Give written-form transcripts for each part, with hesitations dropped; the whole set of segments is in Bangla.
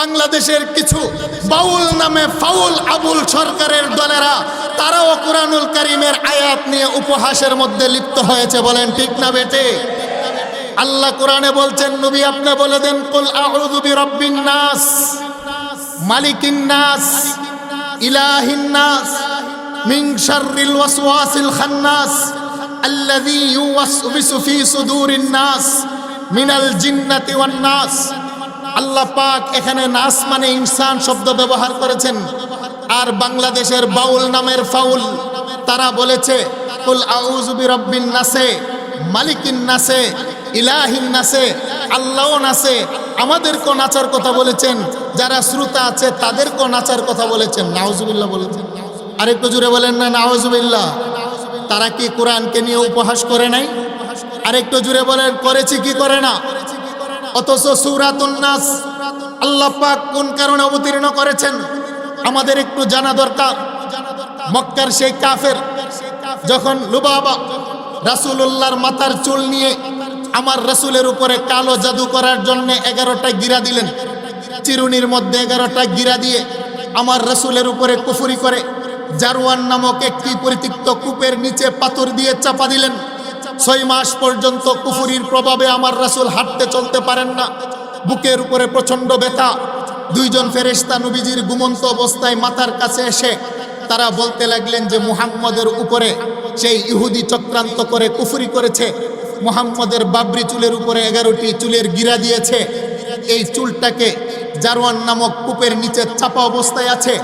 বাংলাদেশের কিছু বাউল নামে ফাউল আবুল সরকারের দলেরা তারাও কুরআনুল কারীমের আয়াত নিয়ে উপহাসের মধ্যে লিপ্ত হয়েছে। বলেন ঠিক না বেটে? আল্লাহ কোরআনে বলছেন, নবী আপনি বলে দেন, কুল আউযু বিরাব্বিন নাস মালিকিন নাস ইলাহিন নাস মিন শাররিল ওয়াসওয়াসিল খান্নাস আল্লাযী ইউওয়াসউসু ফি সুদুরিন নাস মিনাল জিন্নাতি ওয়ান নাস। আল্লাহ পাক এখানে নাস মানে ইনসান শব্দ ব্যবহার করেছেন। আর বাংলাদেশের বাউল নামের ফাউল তারা বলেছে কুল আউযু বিরাব্বিন নাসে মালিকিন নাসে ইলাহিন নাসে, আল্লাহও নাসে, আমাদেরকেও নাচার কথা বলেছেন, যারা শ্রোতা আছে তাদেরকেও নাচার কথা বলেছেন। নাউজুবিল্লাহ বলেছেন। আরেকটু জোরে বলেন না নাউজুবিল্লাহ। তারা কি কোরআনকে নিয়ে উপহাস করে নাই? আরেকটু জোরে বলেন, করেছে কি করে না? অথচ সূরাতুন নাস আল্লাহ পাক কোন কারণে অবতীর্ণ করেছেন আমাদের একটু জানা দরকার। মক্কার সেই কাফের যখন লুবাবা রাসূলুল্লাহর মাথার চুল নিয়ে আমার রাসূলের উপরে কালো জাদু করার জন্য 11টা গিরা দিলেন, চিরুনির মধ্যে 11টা গিরা দিয়ে আমার রাসূলের উপরে কুফরি করে জারওয়ান নামক একটি পরিত্যক্ত কূপের নিচে পাথর দিয়ে চাপা দিলেন। 6 মাস পর্যন্ত কুফরির প্রভাবে আমার রাসূল হাঁটতে চলতে পারেন না, বুকের উপরে প্রচণ্ড ব্যথা। 2 জন ফেরেশতা নবীজির ঘুমন্ত অবস্থায় মাথার কাছে এসে তারা বলতে লাগলেন যে মুহাম্মদের উপরে সেই ইহুদি চক্রান্ত করে কুফরি করেছে, মুহাম্মদের বাবরি চুলের উপরে 11টি চুলের গিরা দিয়েছে, এই চুলটাকে জারওয়ান নামক কূপের নিচে চাপা অবস্থায় আছে।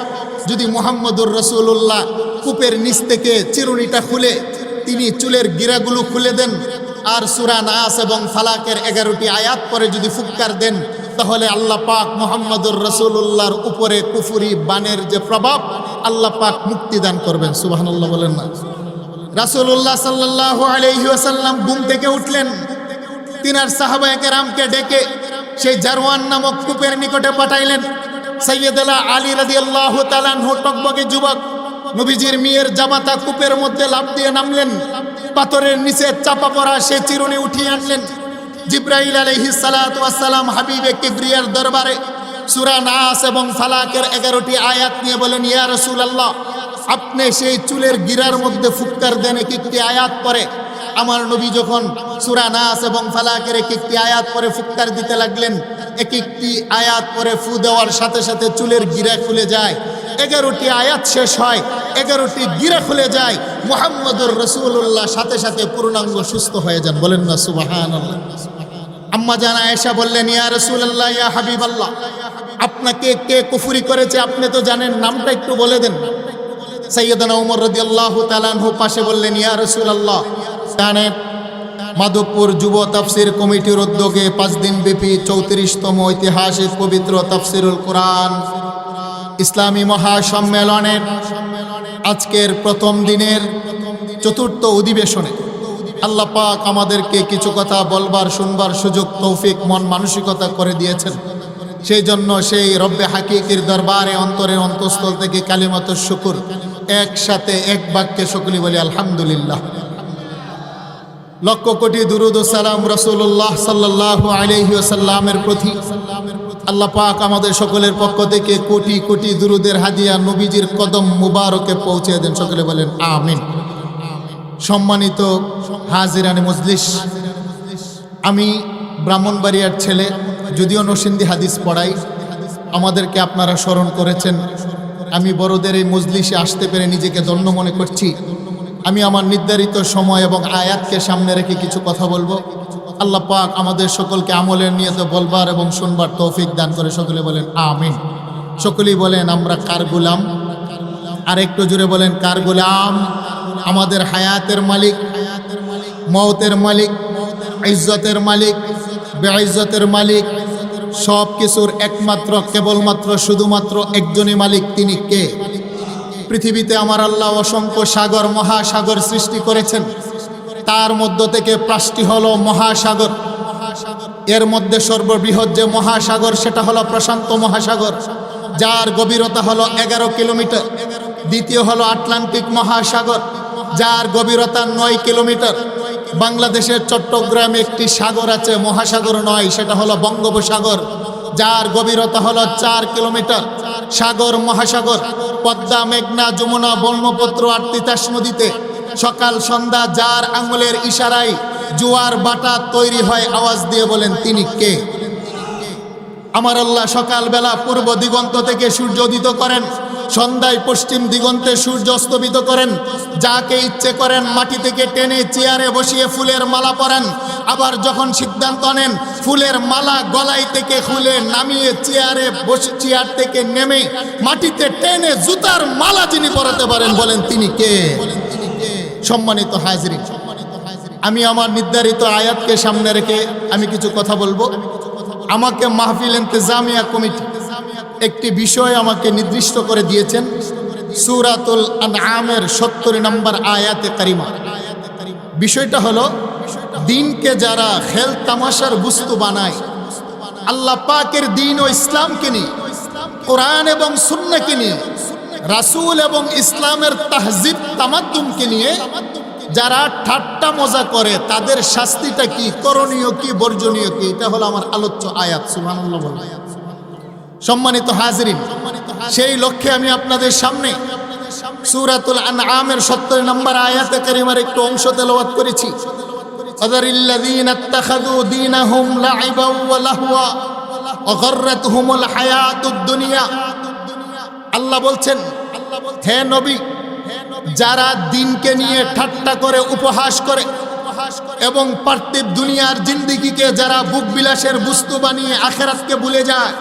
যদি মুহাম্মদুর রাসূলুল্লাহ কূপের নিচ থেকে চিরুনিটা খুলে তিনি চুলের গিরাগুলো খুলে দেন আর সূরা নাস এবং ফালাকের 11টি আয়াত পরে যদি ফুৎকার দেন, তাহলে আল্লাহ পাক মুহাম্মদুর রাসূলুল্লাহর উপরে কুফরি বানের যে প্রভাব আল্লাহ পাক মুক্তি দান করবেন। সুবহানাল্লাহ বলেন না? রাসূলুল্লাহ সাল্লাল্লাহু আলাইহি ওয়াসাল্লাম ঘুম থেকে উঠলেন, তিনার সাহাবায়ে কেরামকে ডেকে সেই জারওয়ান নামক কূপের নিকটে পাঠাইলেন। সাইয়েদনা আলী রাদিয়াল্লাহু তাআলা আনহু টকবকে যুবক, নবীজির মেয়ের জামাতা কূপের মধ্যে লাফ দিয়ে নামলেন, পাথরের নিচে চাপা পড়া সে চিরুনি উঠিয়ে আনলেন। জিবরাইল আলাইহিস সালাতু ওয়াস সালাম হাবিবে কিবরিয়ার দরবারে সূরা নাস এবং ফালাকের 11টি আয়াত নিয়ে বলেন, ইয়া রাসূলুল্লাহ আপনি সেই চুলের গিরার মধ্যে ফুৎকার দেন একটি আয়াত পরে। আমার নবী যখন সূরা নাস এবং ফালাকের একটি আয়াত পরে ফুৎকার দিতে লাগলেন, একটি আয়াত পরে ফু দেওয়ার সাথে সাথে চুলের গিরা খুলে যায়। 11টি আয়াত শেষ হয়, 11টি গিরা খুলে যায়, মুহাম্মদুর রাসূলুল্লাহ সাথে সাথে পূর্ণাঙ্গ সুস্থ হয়ে যান। বলেন না সুবহানাল্লাহ? আম্মা জান আয়েশা বললেন, ইয়া রাসূলুল্লাহ ইয়া হাবিবাল্লাহ আপনাকে কে কুফরি করেছে আপনি তো জানেন, নামটা একটু বলে দেন। সাইয়েদনা ওমর রাদিয়াল্লাহু তাআলা আনহু পাশে বললেন, ইয়া রাসূলুল্লাহ জানেন মাধবপুর যুব তাফসীর কমিটির উদ্যোগে 5 দিন ব্যাপী 34তম ঐতিহাসিক পবিত্র তাফসীরুল কোরআন ইসলামী মহাসম্মেলনের আজকের প্রথম দিনের 4র্থ অধিবেশনে আল্লাহ পাক আমাদেরকে কিছু কথা বলবার শুনবার সুযোগ তৌফিক মন মানসিকতা করে দিয়েছেন। সেই জন্য সেই রব্বে হাকিকির দরবারে অন্তরের অন্তঃস্থল থেকে কালিমাতুশ শুকর একসাথে এক বাক্যে সকলে বলি আলহামদুলিল্লাহ। লক্ষ কোটি দুরুদ ও সালাম রাসূলুল্লাহ সাল্লাল্লাহু আলাইহি ওয়াসাল্লামের প্রতি। আল্লাহ পাক আমাদের সকলের পক্ষ থেকে কোটি কোটি দুরুদের হাদিয়া নবীজির কদম মুবারকে পৌঁছে দেন। সকলে বলেন আমিন। সম্মানিত হাজিরানে মজলিস, আমি ব্রাহ্মণবাড়িয়ার ছেলে, যদিও নরসিংদী হাদিস পড়াই, আমাদেরকে আপনারা স্মরণ করেছেন। আমি বড়দের এই মজলিসে আসতে পেরে নিজেকে ধন্য মনে করছি। আমি আমার নির্ধারিত সময় এবং আয়াতকে সামনে রেখে কিছু কথা বলবো। আল্লাহ পাক আমাদের সকলকে আমলের নিয়তে বলবার এবং শুনবার তৌফিক দান করে। সকলে বলেন আমিন। সকলেই বলেন আমরা কার গোলাম? আর একটু জোরে বলেন কার গোলাম? আমাদের হায়াতের মালিক, মওতের মালিক, ইজ্জতের মালিক, বেইজ্জতের মালিক, সব কিছুর একমাত্র কেবলমাত্র শুধুমাত্র একজনই মালিক। তিনি কে? পৃথিবীতে আমার আল্লাহ অসংখ্য সাগর মহাসাগর সৃষ্টি করেছেন। তার মধ্য থেকে 5টি হলো মহাসাগর। এর মধ্যে সর্ববৃহৎ যে মহাসাগর সেটা হলো প্রশান্ত মহাসাগর, যার গভীরতা হলো 11 কিলোমিটার। দ্বিতীয় হলো আটলান্টিক মহাসাগর, যার গভীরতা 9 কিলোমিটার। বাংলাদেশের চট্টগ্রামে একটি সাগর আছে, মহাসাগর নয়, সেটা হলো বঙ্গোপসাগর। যার গভীরতা হলো 4 কিলোমিটার। সাগর মহাসাগর, পদ্মা, মেঘনা, যমুনা, ব্রহ্মপুত্র আর তিতাস নদীতে সকাল সন্ধ্যা যার আঙুলের ইশারায় জোয়ার বাটা তৈরি হয়, আওয়াজ দিয়ে বলেন তিনি কে? আমার আল্লাহ সকালবেলা পূর্ব দিগন্ত থেকে সূর্য উদিত করেন, সন্ধ্যায় পশ্চিম দিগন্তে সূর্য অস্তমিত করেন। যাকে ইচ্ছে করেন মাটি থেকে টেনে চেয়ারে বসিয়ে ফুলের মালা পরান। আবার যখন সিদ্ধান্ত নেন ফুলের মালা গলায় থেকে খুলে নামিয়ে চেয়ারে বসে, চেয়ার থেকে নেমে মাটিতে টেনে জুতার মালা যিনি পরাতে পারেন, বলেন তিনি কে? সম্মানিত হাজরিন, আমি আমার নির্ধারিত আয়াতকে সামনে রেখে আমি কিছু কথা বলবো। আমাকে মাহফিল ইন্তেজামিয়া কমিটি একটি বিষয় আমাকে নির্দিষ্ট করে দিয়েছেন, সূরাতুল আনআমের 70 নম্বর আয়াতে কারিমা। বিষয়টা হলো দিনকে যারা খেল তামাশার বস্তু বানায়, আল্লাহ পাকের দিন ও ইসলামকে নিয়ে, কোরআন এবং সুন্নাহকে নিয়ে, রাসূল এবং ইসলামের তাহজিব তামাদ্দুমকে নিয়ে যারা ঠাট্টা মজা করে, তাদের শাস্তিটা কি, করণীয় কি, বর্জনীয় কি, এটা হলো আমার আলোচ্য আয়াত। সুবহানাল্লাহ বলেন। সম্মানিত হাজরিন, সেই লক্ষ্যে আমি আপনাদের সামনে সূরাতুল আনআমের 70 নম্বর আয়াতে কারিমার একটু অংশ তেলাওয়াত করেছি। আযারিল্লাযীনা ইত্তাখাযু দীনাহুম লা'iবাও ওয়া লাহওয়া ওয়া গাররাতহুমুল হায়াতুদ দুনিয়া। আল্লাহ বলছেন, হে নবী, যারা দিনকে নিয়ে ঠাট্টা করে, উপহাস করে এবং পার্থিব দুনিয়ার জিন্দেগিকে যারা বুক বিলাসের বস্তু বানিয়ে আখিরাতকে ভুলে যায়,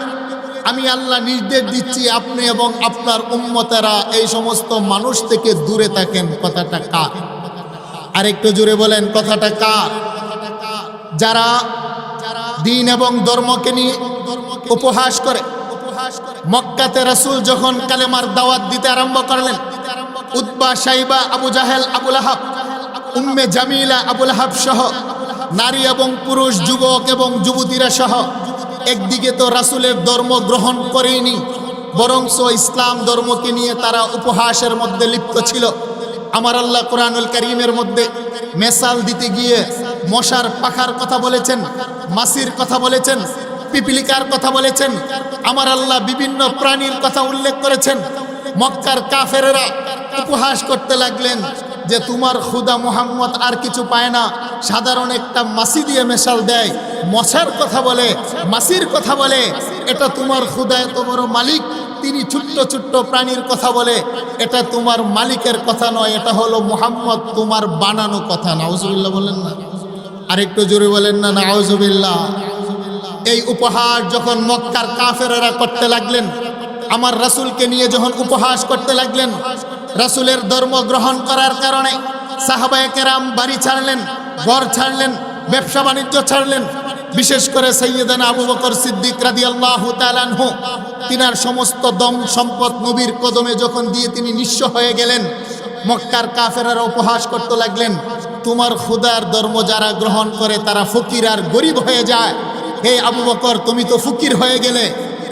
আমি আল্লাহ নির্দেশ দিচ্ছি আপনি এবং আপনার উম্মতেরা এই সমস্ত মানুষ থেকে দূরে থাকেন। কথাটা কার? আরেকটু জোরে বলেন, কথাটা কার? যারা দিন এবং ধর্মকে নিয়ে উপহাস করে। মক্কাতে রাসূল যখন কালেমার দাওয়াত দিতে আরম্ভ করলেন, উতবা, শাইবা, আবু জাহেল, আবু লাহাব, উম্মে জামিলা, আবু লাহাব সহ নারী এবং পুরুষ, যুবক এবং যুবতীরা সহ একদিকে তো রাসূলের ধর্ম গ্রহণ করেনি, বরংস ইসলাম ধর্মকে নিয়ে তারা উপহাসের মধ্যে লিপ্ত ছিল। আমার আল্লাহ কোরআনুল কারীমের মধ্যে মেসাল দিতে গিয়ে মশার পাখার কথা বলেছেন, মাছির কথা বলেছেন, পিপিলিকার কথা বলেছেন। আমার আল্লাহ বিভিন্ন প্রাণীর কথা উল্লেখ করেছেন। মক্কার কাফেরেরা উপহাস করতে লাগলেন যে তোমার খুদা মুহাম্মদ আর কিছু পায় না, সাধারণ একটা মাছি দিয়ে মেশাল দেয়, মশার কথা বলে, মাছির কথা বলে, এটা তোমার খুদা এত বড় মালিক, তিনি ছোট্ট ছোট্ট প্রাণীর কথা বলে, এটা তোমার মালিকের কথা নয়, এটা হলো মুহাম্মদ তোমার বানানো কথা। নাউজুবিল্লাহ বলেন না? আরেকটু জোরে বলেন না নাউজুবিল্লাহ। এই উপহাস যখন মক্কার কাফেরেরা করতে লাগলেন, আমার রাসূলকে নিয়ে যখন উপহাস করতে লাগলেন, রাসূলের ধর্ম গ্রহণ করার কারণে সাহাবায়ে কেরাম বাড়ি ছাড়লেন, ঘর ছাড়লেন, ব্যবসা বাণিজ্য ছাড়লেন। বিশেষ করে সাইয়েদানা আবু বকর সিদ্দিক রাদিয়াল্লাহু তাআলা আনহু, তিনার সমস্ত দম সম্পদ নবীর কদমে যখন দিয়ে তিনি নিঃস্ব হয়ে গেলেন, মক্কার কাফেররা উপহাস করতে লাগলেন, তোমার খুদার ধর্ম যারা গ্রহণ করে তারা ফকির আর গরিব হয়ে যায়। হে আবু বকর, তুমি তো ফকির হয়ে গেলে,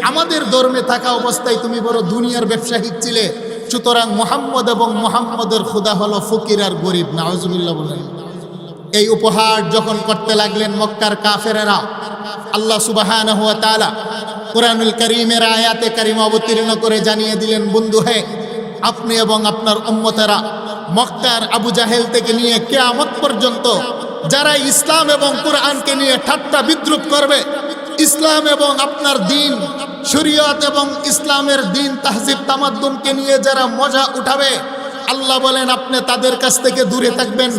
আমাদের ধর্মে থাকা অবস্থায় তুমি বড় দুনিয়ার ব্যবসায়িক ছিলে, সুতরাং মুহাম্মদ এবং মুহাম্মদের খুদা হলো ফকির আর গরিব। নাউজুবিল্লাহ বলেন। এই উপহার যখন করতে লাগলেন মক্কার কাফেরেরা, আল্লাহ সুবহানাহু ওয়া তাআলা কোরআনুল কারীমের আয়াতে কারিমা অবতীর্ণ করে জানিয়ে দিলেন, বন্ধু হে, আপনি এবং আপনার উম্মতেরা মক্কার আবু জাহেল থেকে নিয়ে কিয়ামত পর্যন্ত যারা ইসলাম এবং কোরআনকে নিয়ে ঠাট্টা বিদ্রুপ করবে, ইসলাম এবং আপনার দিন শরীয়ত এবং ইসলামের দিন তাহজিব তামাদ্দুমকে নিয়ে যারা মজা উঠাবে, আল্লাহ বলেন আপনি তাদের কাছ থেকে দূরে থাকবেন।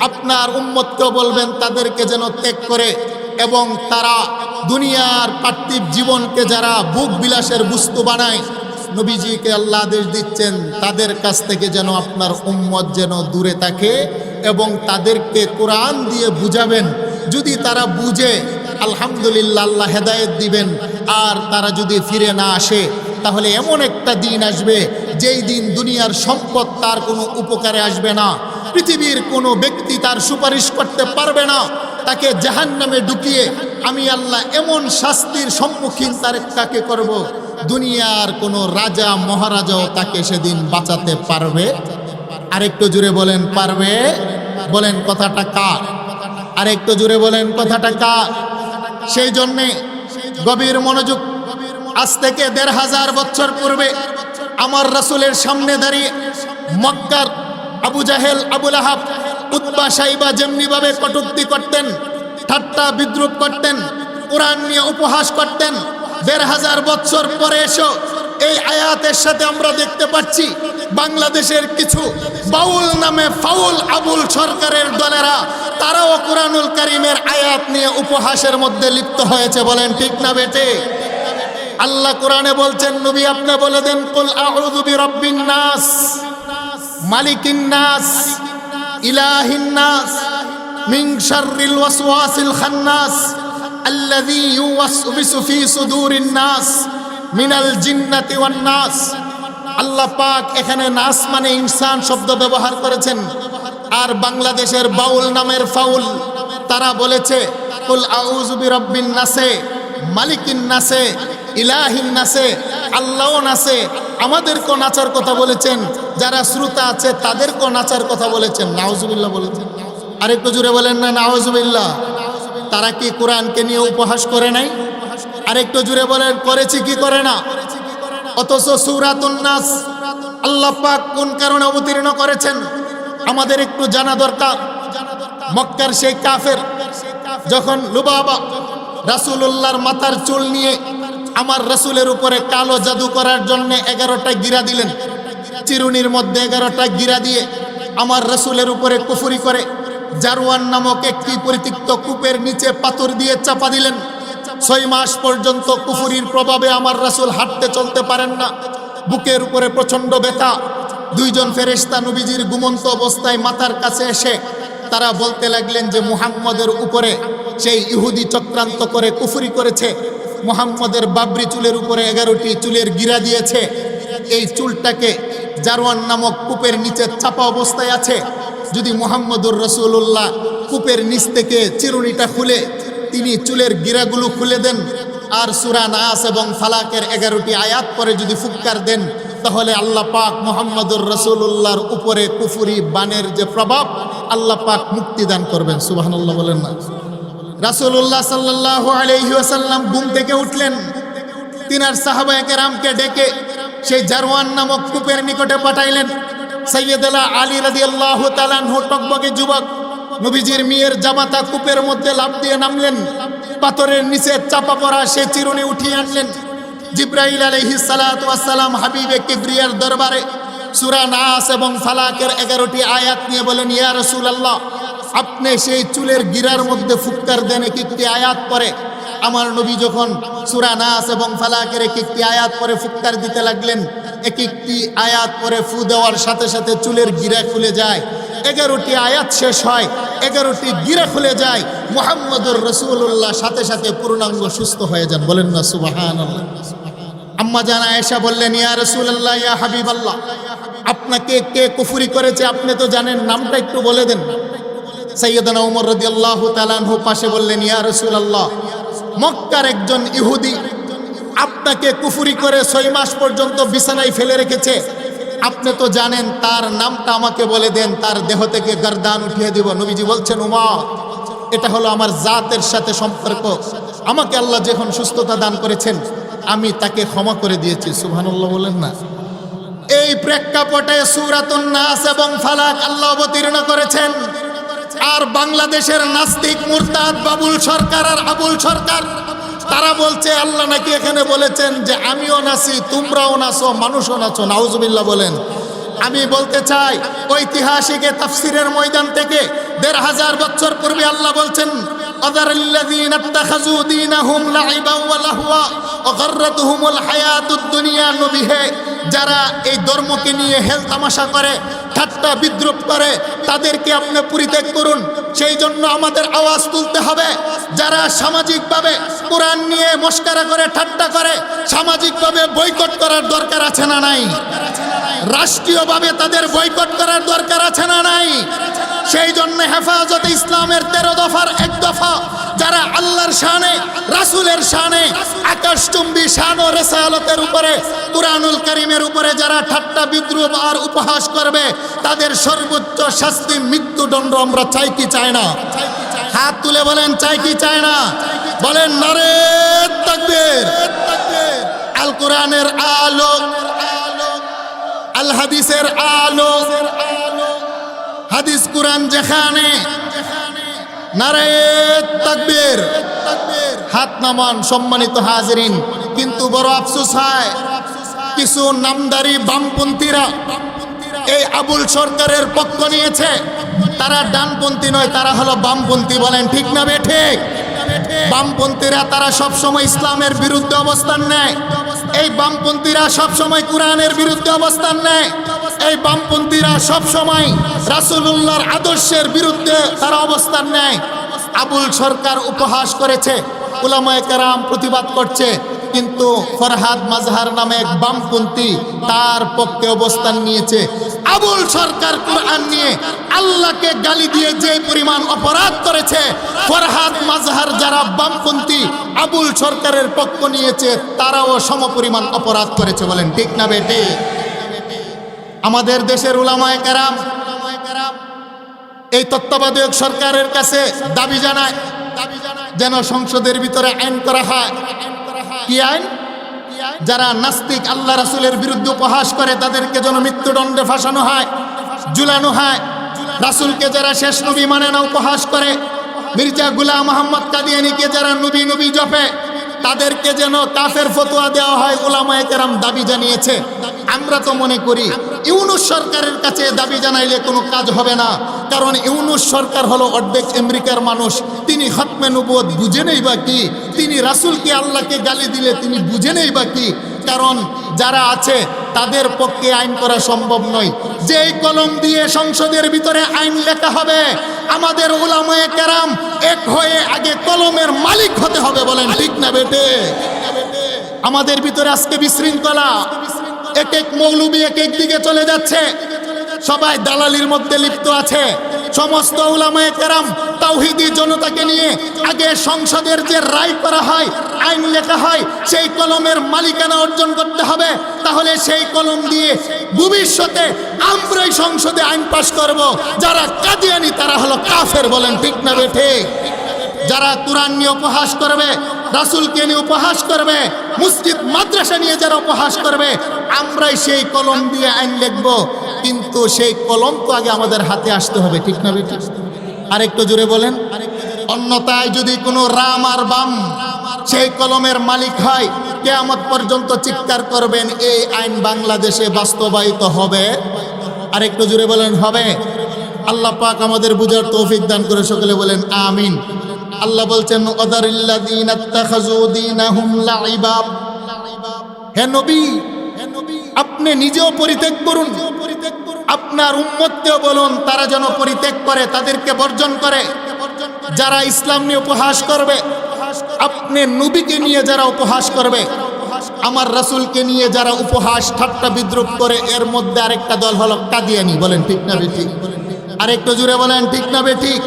আপনার উম্মতকে বলবেন তাদেরকে যেন ত্যাগ করে, এবং তারা দুনিয়ার পার্থিব জীবনকে যারা বুক বিলাসের বস্তু বানায়, নবীজিকে আল্লাহ আদেশ দিচ্ছেন তাদের কাছ থেকে যেন আপনার উম্মত যেন দূরে থাকে, এবং তাদেরকে কোরআন দিয়ে বুঝাবেন। যদি তারা বুঝে, আলহামদুলিল্লাহ, আল্লাহ হেদায়েত দিবেন। আর তারা যদি ফিরে না আসে, তাহলে এমন একটা দিন আসবে যেই দিন দুনিয়ার সম্পদ তার কোনো উপকারে আসবে না, পৃথিবীর কোনো ব্যক্তি তার সুপারিশ করতে পারবে না। তাকে জাহান্নামে ঢুকিয়ে আমি আল্লাহ এমন শাস্তির সম্মুখীন তাকে করব, দুনিয়ার কোনো রাজা মহারাজাও তাকে সেদিন বাঁচাতে পারবে। আরেকটু জুড়ে বলেন, পারবে? বলেন কথাটা কার? আরেকটু জুড়ে বলেন কথাটা কার? সেই জন্যে গভীর মনোযোগ। আজ থেকে ১৫০০ বছর পূর্বে আমার রাসূলের সামনে দাঁড়িয়ে মক্কার আবু জাহেল, আবুল আহাব, উতবা, সাইবা যেমনিভাবে কটূক্তি করতেন, ঠাট্টা বিদ্রুপ করতেন, কোরআন নিয়ে উপহাস করতেন, ১৫০০ বছর পরে এসো এই আয়াতের সাথে আমরা দেখতে পাচ্ছি বাংলাদেশের কিছু বাউল নামে ফাউল আবুল সরকারের দলেরা তারাও কোরআনুল কারীমের আয়াত নিয়ে উপহাসের মধ্যে লিপ্ত হয়েছে। বলেন ঠিক না বেটে? আল্লাহ কোরআনে বলছেন, নবী আপনি বলে দেন, কুল আউযু বিরাব্বিন নাস, মালিকিন নাস, ইলাহিন নাস, মিন শাররিল ওয়াসওয়াসিল খান্নাস আল্লাযী ইউওয়াসওয়িসু ফি সুদুরিন নাস মিনাল জিন্নাতি ওয়ান নাস। আল্লাহ পাক এখানে নাস মানে ইনসান শব্দ ব্যবহার করেছেন। আর বাংলাদেশের বাউল নামের ফাউল তারা বলেছে কুল আউযু বিরাব্বিন নাসে, মালিকিন নাসে, ইলাহিন নাসে, আল্লাহও নাসে। আমাদেরকেও নাচার কথা বলেছেন, যারা শ্রোতা আছে তাদেরকেও নাচার কথা বলেছেন। নাউজুবিল্লাহ বলেছেন। আরেকটু জুড়ে বলেন না নাউজুবিল্লাহ। তারা কি কোরআনকে নিয়ে উপহাস করে নাই? আরেকটু জুড়ে বলেন করেছি কি করে না? অথচ সূরাতুন নাস আল্লাহ পাক কোন কারণে অবতীর্ণ করেছেন আমাদের একটু জানা দরকার। মক্কার সেই কাফের যখন লুবাবা রাসূলুল্লাহর মাথার চুল নিয়ে আমার রাসূলের উপরে কালো জাদু করার জন্য 11টা গিরা দিলেন, চিরুনির মধ্যে 11টা গিরা দিয়ে আমার রাসূলের উপরে কুফরি করে জারওয়ান নামক একটি পরিত্যক্ত কূপের নিচে পাথর দিয়ে চাপা দিলেন। 6 মাস পর্যন্ত কুফরির প্রভাবে আমার রাসূল হাঁটতে চলতে পারেন না, বুকের উপরে প্রচণ্ড ব্যথা। 2 জন ফেরেশতা নবীজির ঘুমন্ত অবস্থায় মাথার কাছে এসে তারা বলতে লাগলেন যে মুহাম্মদের উপরে সেই ইহুদি চক্রান্ত করে কুফরি করেছে, মুহাম্মদের বাবরি চুলের উপরে 11টি চুলের গিরা দিয়েছে, এই চুলটাকে জারওয়ান নামক কূপের নিচে চাপা অবস্থায় আছে। যদি মুহাম্মদুর রাসূলুল্লাহ কূপের নিচ থেকে চিরুনিটা খুলে তিনি চুলের গিরাগুলো খুলে দেন আর সূরা নাস এবং ফালাকের 11টি আয়াত পরে যদি ফুৎকার দেন, তাহলে আল্লাহ পাক মুহাম্মদুর রাসূলুল্লাহর উপরে কুফরি বানের যে প্রভাব আল্লাহ পাক মুক্তি দান করবেন। সুবহানাল্লাহ বলেন না? রাসূলুল্লাহ সাল্লাল্লাহু আলাইহি ওয়াসাল্লাম ঘুম থেকে উঠলেন, তিনার সাহাবায়ে কেরামকে ডেকে সেই জারওয়ান নামক কূপের নিকটে পাঠাইলেন। সাইয়্যিদুনা আলী রাদিয়াল্লাহু তাআলা আনহু টকবকে যুবক নবীজির মেয়ের জামাতা কূপের মধ্যে লাফ দিয়ে নামলেন, পাথরের নিচে চাপা পড়া সেই চিরুনি উঠিয়ে আনলেন। জিবরাইল আলাইহিস সালাতু ওয়াস সালাম হাবিবে কিবরিয়ার দরবারে সূরা নাস এবং ফালাকের 11টি আয়াত নিয়ে বলেন, ইয়া রাসূলুল্লাহ আপনি সেই চুলের গিরার মধ্যে ফুৎকার দেন একটি আয়াত পরে। আমার নবী যখন সূরা নাস এবং ফালাকের একটি আয়াত পরে ফুৎকার দিতে লাগলেন, একটি আয়াত পরে ফু দেওয়ার সাথে সাথে চুলের গিরা খুলে যায়। 11টি আয়াত শেষ হয়, 11টি গিরা খুলে যায়। মুহাম্মদুর রাসূলুল্লাহ সাথে সাথে পূর্ণাঙ্গ সুস্থ হয়ে যান। বলেন না সুবহানাল্লাহ? আম্মা জান আয়েশা বললেন, ইয়া রাসূলুল্লাহ, ইয়া হাবিবাল্লাহ, আপনাকে কে কুফরি করেছে আপনি তো জানেন, নামটা একটু বলে দেন। সাইয়্যিদুনা ওমর রাদিয়াল্লাহু তাআলা আনহু পাশে বললেন, ইয়া রাসূলুল্লাহ, মক্কার একজন ইহুদি আপনাকে কুফরি করে 6 মাস পর্যন্ত বিছানায় ফেলে রেখেছে, আপনি তো জানেন, তার নামটা আমাকে বলে দেন, তার দেহ থেকে গর্দান উঠিয়ে দিব। নবীজি বলছেন, উমর, এটা হলো আমার জাতের সাথে সম্পর্ক, আমাকে আল্লাহ যখন সুস্থতা দান করেছেন আমি তাকে ক্ষমা করে দিয়েছি। সুবহানাল্লাহ বলেন না? এই প্রেক্ষাপটে সূরাতুন নাস এবং ফালাক আল্লাহ অবতীর্ণ করেছেন। আর বাংলাদেশের নাস্তিক মুরতাদ বাবুল সরকার আর আবুল সরকার তারা বলছে আল্লাহ নাকি এখানে বলেছেন যে আমিও নাচি, তোমরাও নাচো, মানুষও নাচো। নাউজুবিল্লাহ বলেন। আমি বলতে চাই ঐতিহাসিক তাফসীরের ময়দান থেকে ১৫০০ বছর পূর্বে আল্লাহ বলছেন, আযারাল্লাযীনা ইত্তাখাযু দীনাহুম লাইবান ওয়া লাহওয়া ওয়া গাররাতুহুমুল হায়াতুদ দুনিয়া। নবী হে, যারা এই ধর্মকে নিয়ে হেল তামাশা করে, ঠাট্টা বিদ্রুপ করে, তাদেরকে আপনি পরিত্যাগ করুন। সেই জন্য আমাদের আওয়াজ তুলতে হবে। যারা সামাজিকভাবে কোরআন নিয়ে মস্করা করে, ঠাট্টা করে, সামাজিকভাবে বয়কট করার দরকার আছে না নাই? রাষ্ট্রীয়ভাবে তাদের বয়কট করার দরকার আছে না নাই? সেই জন্য হেফাজতে ইসলামের 13 দফার 1 দফা, যারা আল্লাহর শানে, রাসূলের শানে, আকাশচুম্বী শান ও রিসালাতের উপরে, কুরআনুল কারীমের উপরে যারা ঠাট্টা বিদ্রুপ আর উপহাস করবে, তাদের সর্বোচ্চ শাস্তি মৃত্যুদণ্ড আমরা চাই কি চাই না? হাত তুলে বলেন চাই কি চায় না? বলেন নারে তাকবীর। আল কোরআনের আলো, আল হাদিসের আলো, হাদিস কোরআন যেখানে, নারে তাকবীর। হাত নামান সম্মানিত হাজিরিন। কিন্তু বড় আফসোস হয়, কিছু নামদারি বামপন্থীরা এই আবুল সরকারের পক্ষ নিয়েছে। তারা ডানপন্থী নয়, তারা হলো বামপন্থী। বলেন ঠিক না বেঠিক? বামপন্থীরা তারা সবসময় ইসলামের বিরুদ্ধে অবস্থান নেয়। এই বামপন্থীরা সবসময় কোরআনের বিরুদ্ধে অবস্থান নেয়। এই বামপন্থীরা সবসময় রাসূলুল্লাহর আদর্শের বিরুদ্ধে তারা অবস্থান নেয়। আবুল সরকার উপহাস করেছে, উলামায়ে কেরাম প্রতিবাদ করছে, কিন্তু ফরহাদ মাজহার নামে এক বামপন্থী তার পক্ষে অবস্থান নিয়েছে। আবুল সরকার কোরআন নিয়ে আল্লাহকে গালি দিয়ে যে পরিমাণ অপরাধ করেছে, ফরহাদ মাজহার যারা বামপন্থী আবুল সরকারের পক্ষ নিয়েছে তারাও সমপরিমাণ অপরাধ করেছে। বলেন ঠিক না বেটি? আমাদের দেশের উলামায়ে কেরাম এই তত্ত্বাবধায়ক সরকারের কাছে দাবি জানায় যেন সংসদের ভিতরে আইন করা হয়। কি আইন? যারা নাস্তিক, আল্লাহ রাসূলের বিরুদ্ধে উপহাস করে তাদেরকে যেন মৃত্যুদণ্ডে ফাঁসানো হয়, ঝুলানো হয়। রাসূলকে যারা শেষ নবী মানে না, উপহাস করে, মির্জা গোলাম মোহাম্মদ কাদিয়ানীকে যারা নবী নবী জপে তাদেরকে যেন কাফের ফতোয়া দেওয়া হয়। উলামায়ে কেরাম দাবি জানিয়েছে। আমরা তো মনে করি ইউনূস সরকারের কাছে দাবি জানাইলে কোনো কাজ হবে না, কারণ ইউনূস সরকার হলো অর্ধেক আমেরিকার মানুষ। তিনি খতমে নবুয়ত বুঝে নেই বা কি? তিনি রাসূলকে আল্লাহকে গালি দিলে তিনি বুঝে নেই বা কি? কারণ যারা আছে তাদের পক্ষে আইন করা সম্ভব নয়। যেই কলম দিয়ে সংসদের ভিতরে আইন লেখা হবে, আমাদের উলামায়ে কেরাম এক হয়ে আগে কলমের মালিক হতে হবে। বলেন ঠিক না বেটে? আমাদের ভিতরে আজকে বিশৃঙ্খলা, এক এক মৌলবী এক এক দিকে চলে যাচ্ছে, সবাই দালালির মধ্যে লিপ্ত আছে। সমস্ত উলামায়ে কেরাম তাওহীদি জনতাকে নিয়ে আগে সংসদের যে রায় করা হয়, আইন লেখা হয়, সেই কলমের মালিকানা অর্জন করতে হবে। তাহলে সেই কলম দিয়ে ভবিষ্যতে আমরাই সংসদে আইন পাশ করব। যারা কাদিয়ানী তারা হলো কাফের। বলেন ঠিক না বেঠে? যারা কোরআন নিয়ে উপহাস করবে, রাসূলকে নিয়ে উপহাস করবে, মসজিদ মাদ্রাসা নিয়ে যারা উপহাস করবে, আমরাই সেই কলম দিয়ে আইন লিখব। কিন্তু সেই কলম তো আগে আমাদের হাতে আসতে হবে। ঠিক না বেটি? আরেকটু জোরে বলেন। অন্যথায় যদি কোনো রাম আর বাম সেই কলমের মালিক হয়, কিয়ামত পর্যন্ত চিৎকার করবেন এই আইন বাংলাদেশে বাস্তবায়িত হবে। আরেকটু জোরে বলেন হবে। আল্লাহ পাক আমাদের বুঝার তৌফিক দান করে, সকলে বলেন আমিন। আল্লাহ বলছেন ওয়াদারিল্লাযীনা ইত্তাখাযু দীনাহুম লাইবা। হে নবী, আপনি নিজেও পরিত্যাগ করুন, আপনার উম্মতকেও বলুন তারা যেন পরিত্যাগ করে, তাদেরকে বর্জন করে। যারা ইসলাম নিয়ে উপহাস করবে, আপনি নবীকে নিয়ে যারা উপহাস করবে, আমার রাসূলকে নিয়ে যারা উপহাস ঠাট্টা বিদ্রুপ করে, এর মধ্যে আরেকটা দল হলো কাদিয়ানী। বলেন ঠিক না বেঠিক? আরেকটু জুড়ে বলেন ঠিক না বেঠিক?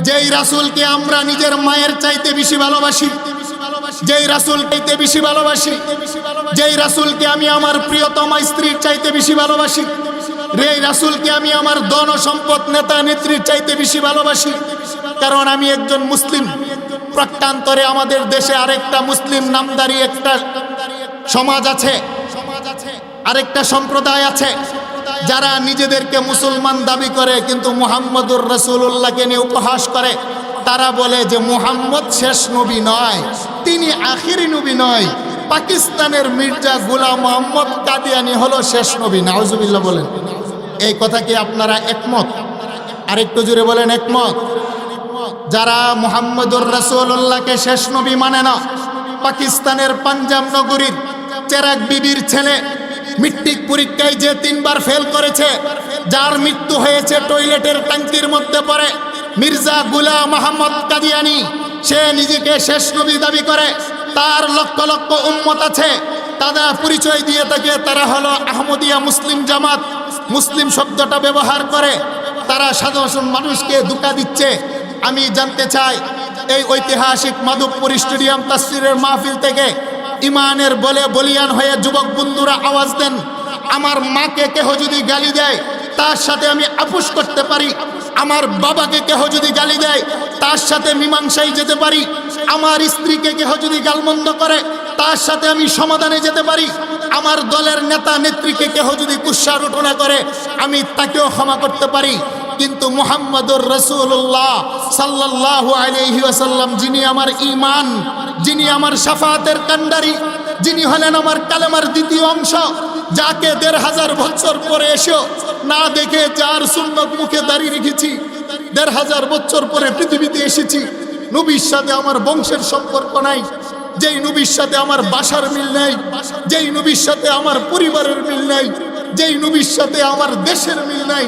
যেই রাসূলকে আমরা নিজের মায়ের চাইতে বেশি ভালোবাসি, যেই রাসূলকে বেশি ভালোবাসি, যেই রাসূলকে আমি আমার প্রিয়তমা স্ত্রীর চাইতে বেশি ভালোবাসি, এই রাসূলকে আমি আমার ধন সম্পদ নেতা নেত্রীর চাইতে বেশি ভালোবাসি, কারণ আমি একজন মুসলিম। প্রত্যন্তরে আমাদের দেশে আরেকটা মুসলিম নামদারি একটা সমাজ আছে, আরেকটা সম্প্রদায় আছে, যারা নিজেদেরকে মুসলমান দাবি করে কিন্তু মুহাম্মদুর রাসূলুল্লাহকে নিয়ে উপহাস করে। তারা বলে যে মুহাম্মদ শেষ নবী নয়, তিনি আখিরি নবী নয়, পাকিস্তানের মির্জা গোলাম মোহাম্মদ কাদিয়ানী হলো শেষ নবী। নাউজুবিল্লাহ বলেন। এই কথা কি আপনারা একমত? আরেকটু জোরে বলেন একমত? যারা মুহাম্মদুর রাসূলুল্লাহকে শেষ নবী মানে না, পাকিস্তানের পাঞ্জাব নগরীর চেরাগ বিবির ছেলে মেট্রিক পরীক্ষায় যে 3 বার ফেল করেছে, যার মৃত্যু হয়েছে টয়লেটের ট্যাঙ্কির মধ্যে পড়ে, মির্জা গোলাম মোহাম্মদ কাদিয়ানী, সে নিজেকে শেষ নবী দাবি করে। তার লক্ষ লক্ষ উম্মত আছে, তারা পরিচয় দিয়ে থাকে তারা হলো আহমদিয়া মুসলিম জামাত। মুসলিম শব্দটা ব্যবহার করে, তারা সাধারণ মানুষকে ধোঁকা দিচ্ছে। আমি জানতে চাই, এই ঐতিহাসিক মাধবপুর স্টেডিয়াম তাফসীরের মাহফিল থেকে ইমানের বলে বলিয়ান হয়ে যুবক বন্ধুরা আওয়াজ দেন, আমার মাকে কেহ যদি গালি দেয়, তার সাথে আমি আপোষ করতে পারি। আমার বাবাকে কেহ যদি গালি দেয় তার সাথে মীমাংসায় যেতে পারি। আমার স্ত্রীকে কেহ যদি গালমন্দ করে তার সাথে আমি সমাধানে যেতে পারি। আমার দলের নেতা নেত্রীকে কেহ যদি কুৎসারোটনা করে আমি তাকেও ক্ষমা করতে পারি। কিন্তু মুহাম্মদুর রাসূলুল্লাহ সাল্লাল্লাহু আলাইহি ওয়াসাল্লাম, যিনি আমার ঈমান, যিনি আমার শাফাআতের কান্ডারি, যিনি হলেন আমার কালেমার দ্বিতীয় অংশ, যাকে ১৫০০ বছর পরে এসেও না দেখে যার সুন্নত মুখে দাঁড়িয়ে রেখেছি, ১৫০০ বছর পরে পৃথিবীতে এসেছি। নবীর সাথে আমার বংশের সম্পর্ক নাই, যেই নবীর সাথে আমার বাসার মিল নাই, যেই নবীর সাথে আমার পরিবারের মিল নাই, যেই নবীর সাথে আমার দেশের মিল নাই,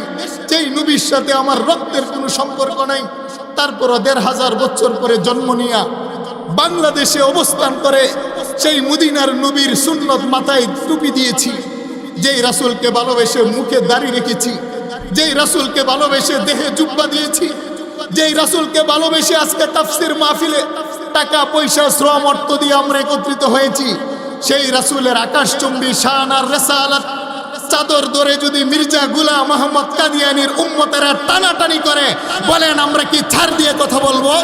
যেই নবীর সাথে আমার রক্তের কোনো সম্পর্ক নাই, তারপরও ১৫০০ বছর পরে জন্ম নিয়া বাংলাদেশে অবস্থান করে সেই মদিনার নবীর সুন্নত মাথায় টুপি দিয়েছি। যেই রাসূলকে ভালোবেসে মুখে দাড়ি রেখেছি, যেই রাসূলকে ভালোবেসে দেহে জুব্বা দিয়েছি, যেই রাসূলকে ভালোবেসে আজকে তাফসীর মাহফিলে টাকা পয়সা শ্রম অর্থ দিয়ে আমরা একত্রিত হয়েছি, সেই রাসূলের আকাশচুম্বী শান আর রিসালাত চাদর ধরে যদি মির্জা গোলাম মোহাম্মদ কাদিয়ানীর উম্মতেরা টানাটানি করে, বলেন আমরা কি ছাড় দিয়ে কথা বলবো?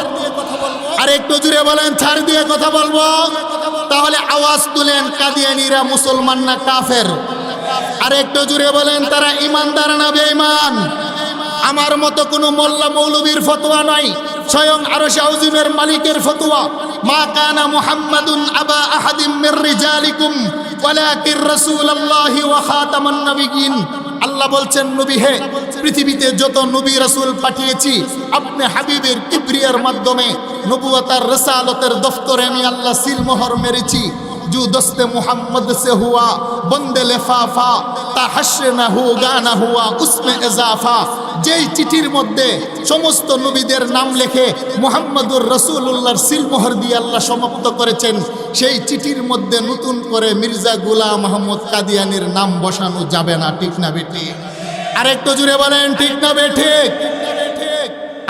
আর একটু জুড়ে বলেন ছাড় দিয়ে কথা বলবো? তাহলে আওয়াজ তুলেন, কাদিয়ানীরা মুসলমান না কাফের? আর একটু জুড়ে বলেন তারা ইমানদার না বেঈমান? আমার মতো কোনো মোল্লা মৌলবীর ফতোয়া নাই, স্বয়ং আরশে আযীমের মালিকের ফতোয়া। মা কানা মুহাম্মাদুন আবা আহাদিম মির রিজালিকুম ওয়ালাকিন রাসূলুল্লাহি ওয়া খাতামান নাবিয়্যিন। আল্লাহ বলছেন, নবী হে, পৃথিবীতে যত নবী রাসূল পাঠিয়েছি আপনি হাবিবের কিবরিয়ার মাধ্যমে নবুয়ত আর রিসালতের দফতরে আমি আল্লাহ সিলমোহর মেরেছি। जो दस्त मोहम्मद से हुआ बंदे लिफाफा ताहश्र न हो गाना हुआ उसमें इजाफा। যেই চিঠির মধ্যে সমস্ত নবীদের নাম লিখে মুহাম্মদুর রাসূলুল্লাহর সিলমোহর দিয়ে আল্লাহ সমাপ্ত করেছেন, সেই চিঠির মধ্যে নতুন করে মির্জা গোলাম মোহাম্মদ কাদিয়ানীর নাম বসানো যাবে না। ঠিক না বেঠি? আরেকটু জুড়ে বলেন ঠিক না বেঠি?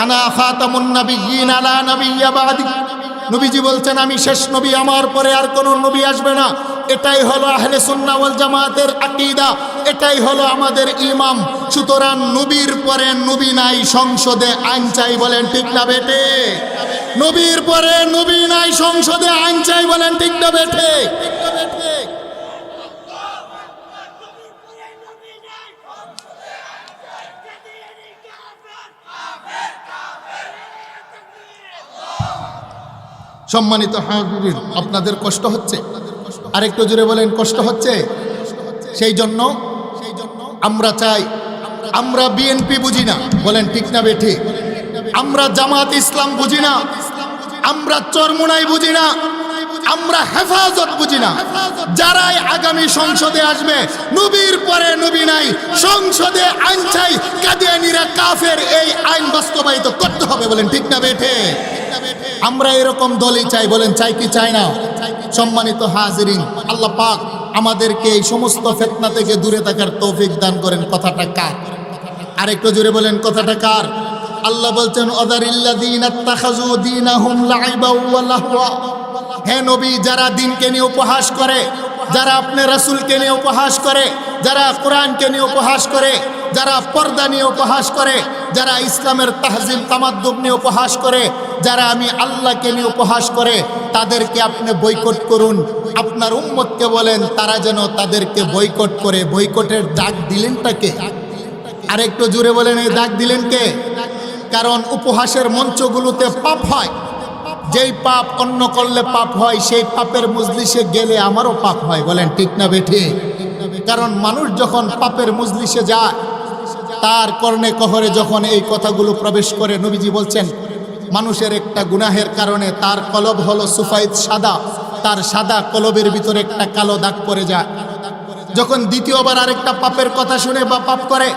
আনা খাতামুন নাবিয়্যিন আলা নাবিয়্যা বাদি। নবীজি বলছেন আমি শেষ নবী, আমার পরে আর কোনো নবী আসবে না। এটাই হলো আহলে সুন্নাহ ওয়াল জামাতের আকীদা, এটাই হলো আমাদের ইমাম। সুতরাং নবীর পরে নবী নাই, সংসদে আইন চাই। বলেন ঠিক না বেটে? নবীর পরে নবী নাই, সংসদে আইন চাই। বলেন ঠিক না বেটে? সম্মানিত হাজিরিন, আপনাদের কষ্ট হচ্ছে? আরেকটু জোরে বলেন কষ্ট হচ্ছে? সেই জন্য আমরা চাই, আমরা বিএনপি বুঝি না। বলেন ঠিক না বেঠি? আমরা জামাত ইসলাম বুঝি না, আমরা চরমোনাই বুঝি না, আমরা হেফাজত বুঝি না। যারাই আগামী সংসদে আসবে, নবীর পরে নবী নাই, সংসদে আইন চাই, কাদিয়ানীরা কাফের, এই আইন বাস্তবায়িত করতে হবে। বলেন ঠিক না বেঠে? আমরা এরকম দলই চাই। বলেন চাই কি চাই না? সম্মানিত হাজিরিন, আল্লাহ পাক আমাদেরকে এই সমস্ত ফিতনা থেকে দূরে থাকার তৌফিক দান করেন। কথাটা কার? আরেকটু জোরে বলেন কথাটা কার? আল্লাহ বলছেন ওয়াদারিল্লাযীনা ইত্তাখাযু দীনাহুম লাইবা ওয়া লাহওয়া। হে নবী, যারা দিনকে নিয়ে উপহাস করে, যারা আপনি রাসূলকে নিয়ে উপহাস করে, যারা কোরআনকে নিয়ে উপহাস করে, যারা পর্দা নিয়ে উপহাস করে, যারা ইসলামের তাহজিব তামাদ্দুব নিয়ে উপহাস করে, যারা আমি আল্লাহকে নিয়ে উপহাস করে, তাদেরকে আপনি বয়কট করুন। আপনার উম্মতকে বলেন তারা যেন তাদেরকে বয়কট করে। বয়কটের ডাক দিলেনটা কে? আরেকটু জোরে বলেন এই ডাক দিলেন কে? কারণ উপহাসের মঞ্চগুলোতে পাপ হয়। যেই পাপ অন্য করলে পাপ হয়, সেই পাপের মজলিসে গেলে আমারও পাপ হয়। বলেন ঠিক না বেঠি? কারণ মানুষ যখন পাপের মজলিসে যায়, তার কর্ণে কহরে যখন এই কথাগুলো প্রবেশ করে, নবীজি বলছেন মানুষের একটা গুনাহের কারণে তার কলব হলো সুফাইদ সাদা, তার সাদা কলবের ভিতরে একটা কালো দাগ পড়ে যায়। যখন দ্বিতীয়বার আরেকটা পাপের কথা শুনে বা পাপ করে,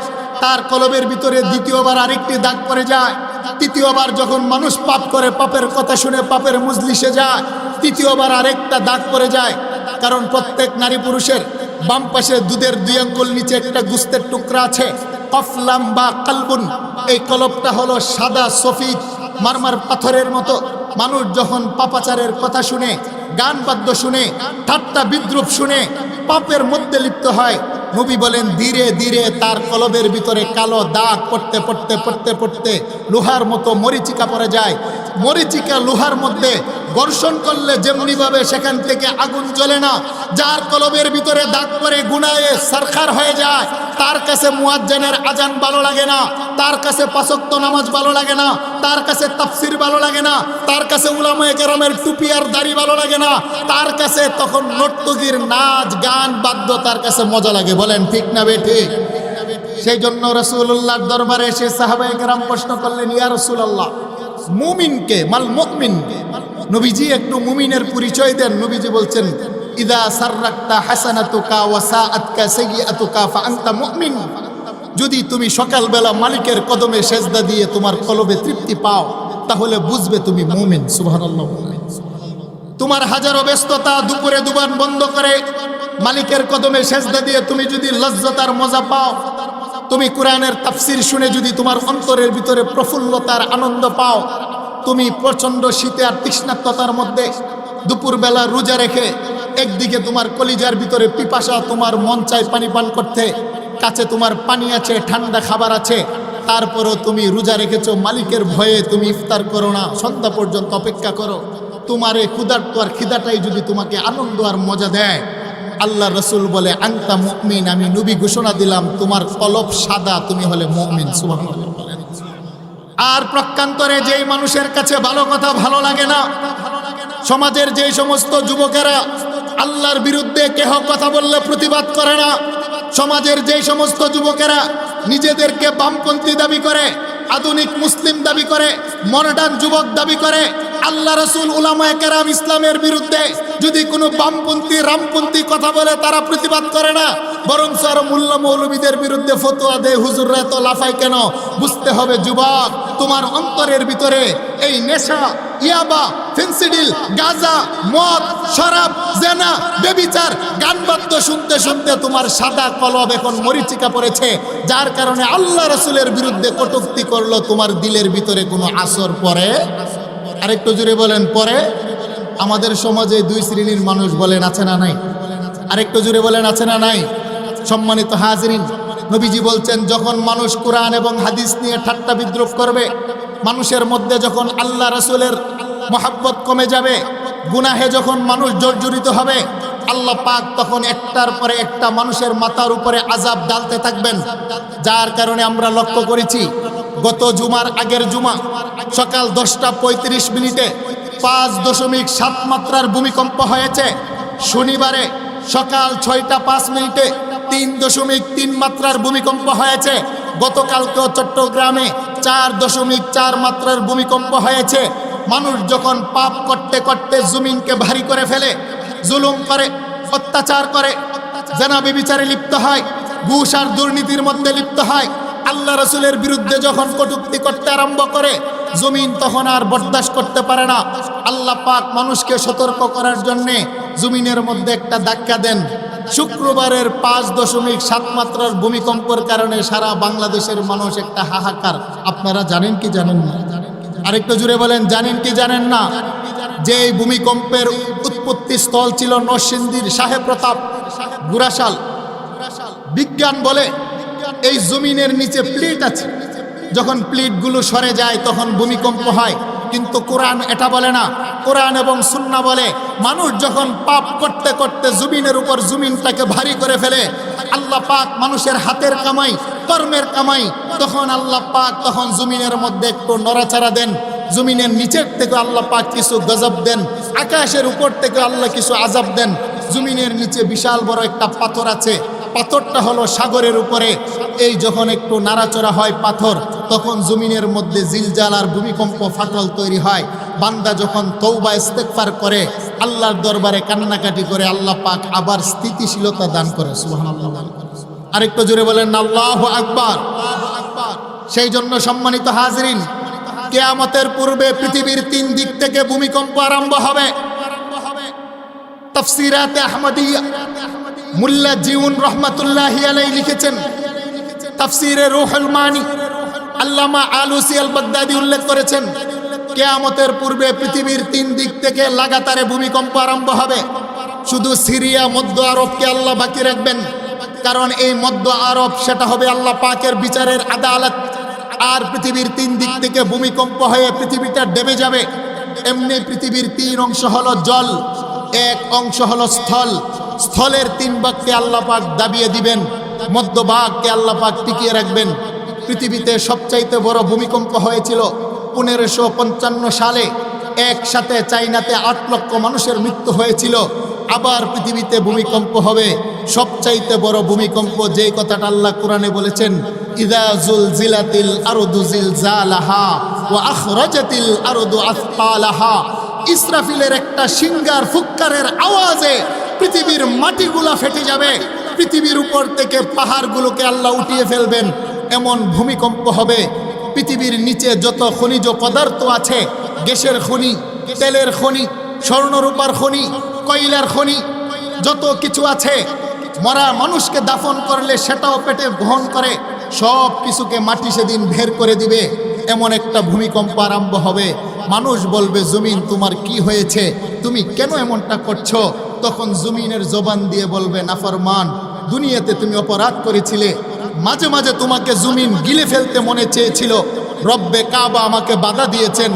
তার কলবের ভিতরে দ্বিতীয়বার আরেকটি দাগ পড়ে যায়। তৃতীয়বার যখন মানুষ পাপ করে, পাপের কথা শুনে পাপের মজলিসে যায়, তৃতীয়বার আরেকটা দাগ পড়ে যায়। কারণ প্রত্যেক নারী পুরুষের বাম পাশে দুধের 2 আঙ্গুল নিচে একটা গুস্তের টুকরা আছে, কফলাম বা কালবুন। এই কলবটা হলো সাদা সফিদ মারমার পাথরের মতো। মানুষ যখন পাপাচারের কথা শুনে, গান বাদ্য শুনে, ঠাট্টা বিদ্রুপ শুনে পাপের মধ্যে লিপ্ত হয়, নবী বলেন ধীরে ধীরে তার কলবের ভিতরে কালো দাগ পড়তে পড়তে পড়তে পড়তে লোহার মতো মরিচিকা পড়ে যায়। মরিচিকা লোহার মধ্যে ঘর্ষণ করলে যেমনিভাবে সেখান থেকে আগুন জ্বলে না, যার কলবের ভিতরে দাগ পড়ে গুনাহে সরখার হয়ে যায়, তার কাছে মুয়াজ্জিনের আজান ভালো লাগে না, তার কাছে পাঁচ ওয়াক্ত নামাজ ভালো লাগে না, তার কাছে তাফসির ভালো লাগে না, তার কাছে উলামায়ে কেরামের টুপি আর দাড়ি ভালো লাগে না, তার কাছে তখন নর্তকীর নাচ গান বাদ্য তার কাছে মজা লাগে। বলেন ঠিক না বেঠিক? সেই জন্য রাসূলুল্লাহর দরবারে এসে সাহাবায়ে কেরাম প্রশ্ন করলেন, ইয়া রাসূলুল্লাহ, মুমিনকে মাল মুমিন, নবীজি একটু মুমিনের পরিচয় দেন। নবীজি বলছেন, ইদা সাররাকতা হাসানাতুকা ওয়া সাআতকা সাইয়্যাতুকা ফা আনতা মুমিন। যদি তুমি সকালবেলা মালিকের কদমে সেজদা দিয়ে তোমার কলবে তৃপ্তি পাও, তাহলে বুঝবে তুমি মুমিন। সুবহানাল্লাহ। তোমার হাজারো ব্যস্ততা দুপুরে দুবান বন্ধ করে মালিকের কদমে সেজদা দিয়ে তুমি যদি লজ্জতার মজা পাও, তুমি কোরআনের তাফসির শুনে যদি তোমার অন্তরের ভিতরে প্রফুল্লতার আনন্দ পাও, তুমি প্রচণ্ড শীতে আর তৃষ্ণার্ততার মধ্যে দুপুরবেলা রোজা রেখে একদিকে তোমার কলিজার ভিতরে পিপাসা, তোমার মন চায় পানি পান করতে, কাছে তোমার পানি আছে, ঠান্ডা খাবার আছে, তারপরও তুমি রোজা রেখেছো, মালিকের ভয়ে তুমি ইফতার করো না, সন্ধ্যা পর্যন্ত অপেক্ষা করো। তোমার এই ক্ষুধার্ত আর খিদাটাই যদি তোমাকে আনন্দ আর মজা দেয়, আল্লাহ রসুল বলে আনতা মুমিন, আমি নবী ঘোষণা দিলাম তোমার কলব সাদা, তুমি হলে মুমিন। সুবহানাল্লাহ। আর প্রকান্তরে যেই মানুষের কাছে ভালো কথা ভালো লাগে না, সমাজের যেই সমস্ত যুবকেরা আল্লাহর বিরুদ্ধে কেহ কথা বললে প্রতিবাদ করে না, সমাজের যেই সমস্ত যুবকেরা নিজেদেরকে বামপন্থী দাবি করে, আধুনিক মুসলিম দাবি করে, মডার্ন যুবক দাবি করে, আল্লাহ রসুল উলামায়ে কেরাম ইসলামের বিরুদ্ধে যদি কোনো বামপন্থী রামপন্থী কথা বলে তারা প্রতিবাদ করে না, বরং আরো মোল্লা মৌলবীদের বিরুদ্ধে ফতোয়া দেয়, হুজুররা এত লাফায় কেন? বুঝতে হবে যুবক, তোমার অন্তরের ভিতরে এই নেশা, ইয়াবা, ফেন্সিডিল, গাঁজা, মদ, শরাব, জেনা, বেবিচার, গান বাদ্য শুনতে শুনতে তোমার সাদা কলব এখন মরিচিকা পড়েছে, যার কারণে আল্লাহ রসুলের বিরুদ্ধে কটূক্তি করলো, তোমার দিলের ভিতরে কোনো আসর পড়ে? আরেকটু জুড়ে বলেন পরে? আমাদের সমাজে দুই শ্রেণীর মানুষ বলেন আছে না নাই? আরেকটু জুড়ে বলেন আছে না নাই? সম্মানিত হাজিরিন, নবীজি বলছেন, যখন মানুষ কোরআন এবং হাদিস নিয়ে ঠাট্টা বিদ্রুপ করবে, মানুষের মধ্যে যখন আল্লাহ রসুলের মহাব্বত কমে যাবে, গুনাহে যখন মানুষ জর্জরিত হবে, আল্লাহ পাক তখন একটার পরে একটা মানুষের মাথার উপরে আযাব ডালতে থাকবেন। যার কারণে আমরা লক্ষ্য করেছি গত জুমার আগের জুমা সকাল 10:35 5.7 মাত্রার ভূমিকম্প হয়েছে। শনিবারে সকাল 6:05 3.3 মাত্রার ভূমিকম্প হয়েছে। গতকালকেও চট্টগ্রামে 4.4 মাত্রার ভূমিকম্প হয়েছে। মানুষ যখন পাপ করতে করতে জমিনকে ভারী করে ফেলে, জুলুম করে, অত্যাচার করে, জেনা ব্যভিচারে লিপ্ত হয়, ঘুষ আর দুর্নীতির মধ্যে লিপ্ত হয়, আল্লাহ রসুলের বিরুদ্ধে যখন কটূক্তি করতে আরম্ভ করে, জমিন তখন আর বরদাস্ত করতে পারে না। আল্লাহ পাক মানুষকে সতর্ক করার জন্যে জমিনের মধ্যে একটা ধাক্কা দেন। শুক্রবারের 5.7 মাত্রার ভূমিকম্পের কারণে সারা বাংলাদেশের মানুষ একটা হাহাকার। আপনারা জানেন কি জানেন না? আরেকটু জুড়ে বলেন, জানেন কি জানেন না? যে ভূমিকম্পের উৎপত্তি স্থল ছিল নরসিংদীর সাহেব প্রতাপ গুরাশাল। বিজ্ঞান বলে এই জমিনের নিচে প্লেট আছে, যখন প্লেটগুলো সরে যায় তখন ভূমিকম্প হয়, কিন্তু কোরআন এটা বলে না। কোরআন এবং সুন্নাহ বলে মানুষ যখন পাপ করতে করতে জমিনের উপর জমিনটাকে ভারী করে ফেলে, আল্লাহ পাক মানুষের হাতের কামাই, কর্মের কামাই, তখন আল্লাহ পাক তখন জমিনের মধ্যে একটু নড়াচড়া দেন। জমিনের নিচের থেকে আল্লাহ পাক কিছু গজব দেন, আকাশের উপর থেকে আল্লাহ কিছু আযাব দেন। জমিনের নিচে বিশাল বড় একটা পাথর আছে, পাথরটা হলো সাগরের উপরে। এই যখন একটু নাড়াচড়া হয় পাথর, তখন জমিনের মধ্যে জিলজাল আর ভূমিকম্প ফাটল তৈরি হয়। বান্দা যখন তওবা ইস্তেগফার করে, আল্লাহর দরবারে কান্নাকাটি করে, আল্লাহ পাক আবার স্থিতিশীলতা দান করে। সুবহানাল্লাহ। আরেকটু জোরে বলেন আল্লাহু আকবার। সেই জন্য সম্মানিত হাজিরিন, কিয়ামতের পূর্বে পৃথিবীর 3 দিক থেকে ভূমিকম্প আরম্ভ হবে। তাফসীরাতে আহমদিয়া মুল্লা জিউন রহমাতুল্লাহি আলাইহি লিখেছেন, তাফসীরে রূহুল মানি আল্লামা আলুসি আল বাগদাদি উল্লেখ করেছেন, কিয়ামতের পূর্বে পৃথিবীর 3 দিক থেকে লাগাতারে ভূমিকম্প আরম্ভ হবে। শুধু সিরিয়া, মধ্য আরবকে আল্লাহ বাকি রাখবেন। কারণ এই মধ্য আরব সেটা হবে আল্লাহ পাকের বিচারের আদালত। আর পৃথিবীর 3 দিক থেকে ভূমিকম্প হয়ে পৃথিবীটা ডেবে যাবে। এমনি পৃথিবীর 3 অংশ হলো জল, 1 অংশ হলো স্থল। স্থলের 3 ভাগকে আল্লাহ পাক দাবিয়ে দিবেন, মধ্যভাগকে আল্লাহ পাক টিকিয়ে রাখবেন। পৃথিবীতে সবচাইতে বড় ভূমিকম্প হয়েছিল 1555 সালে। একসাথে চাইনাতে 8 লক্ষ মানুষের মৃত্যু হয়েছিল। আবার পৃথিবীতে ভূমিকম্প হবে, সবচাইতে বড় ভূমিকম্প, যেই কথাটা আল্লাহ কোরআনে বলেছেন, ইযা যুলজিলাতিল আরদু জিলজালাহা ওয়া আখরাজাতিল আরদু আসকালাহা। ইসরাফিলের একটা সিঙ্গার ফুৎকারের আওয়াজে পৃথিবীর মাটিগুলা ফেটে যাবে, পৃথিবীর উপর থেকে পাহাড়গুলোকে আল্লাহ উঠিয়ে ফেলবেন, এমন ভূমিকম্প হবে। পৃথিবীর নিচে যত খনিজ পদার্থ আছে, গ্যাসের খনি, তেলের খনি, স্বর্ণরূপার খনি, কয়লার খনি, যত কিছু আছে, মরা মানুষকে দাফন করলে সেটাও পেটে বহন করে, সব কিছুকে মাটি সেদিন বের করে দিবে। এমন একটা ভূমিকম্প আরম্ভ হবে। মানুষ বলবে, জমিন তোমার কি হয়েছে, তুমি কেন এমনটা করছো? তখন জমিনের জবান দিয়ে বলবে, নাফরমান, দুনিয়াতে তুমি অপরাধ করেছিলে, মাঝে মাঝে তোমাকে জমিন গিলে ফেলতে মনে চেয়েছিল, রব্বে কাবা আমাকে বাধা দিয়েছেন,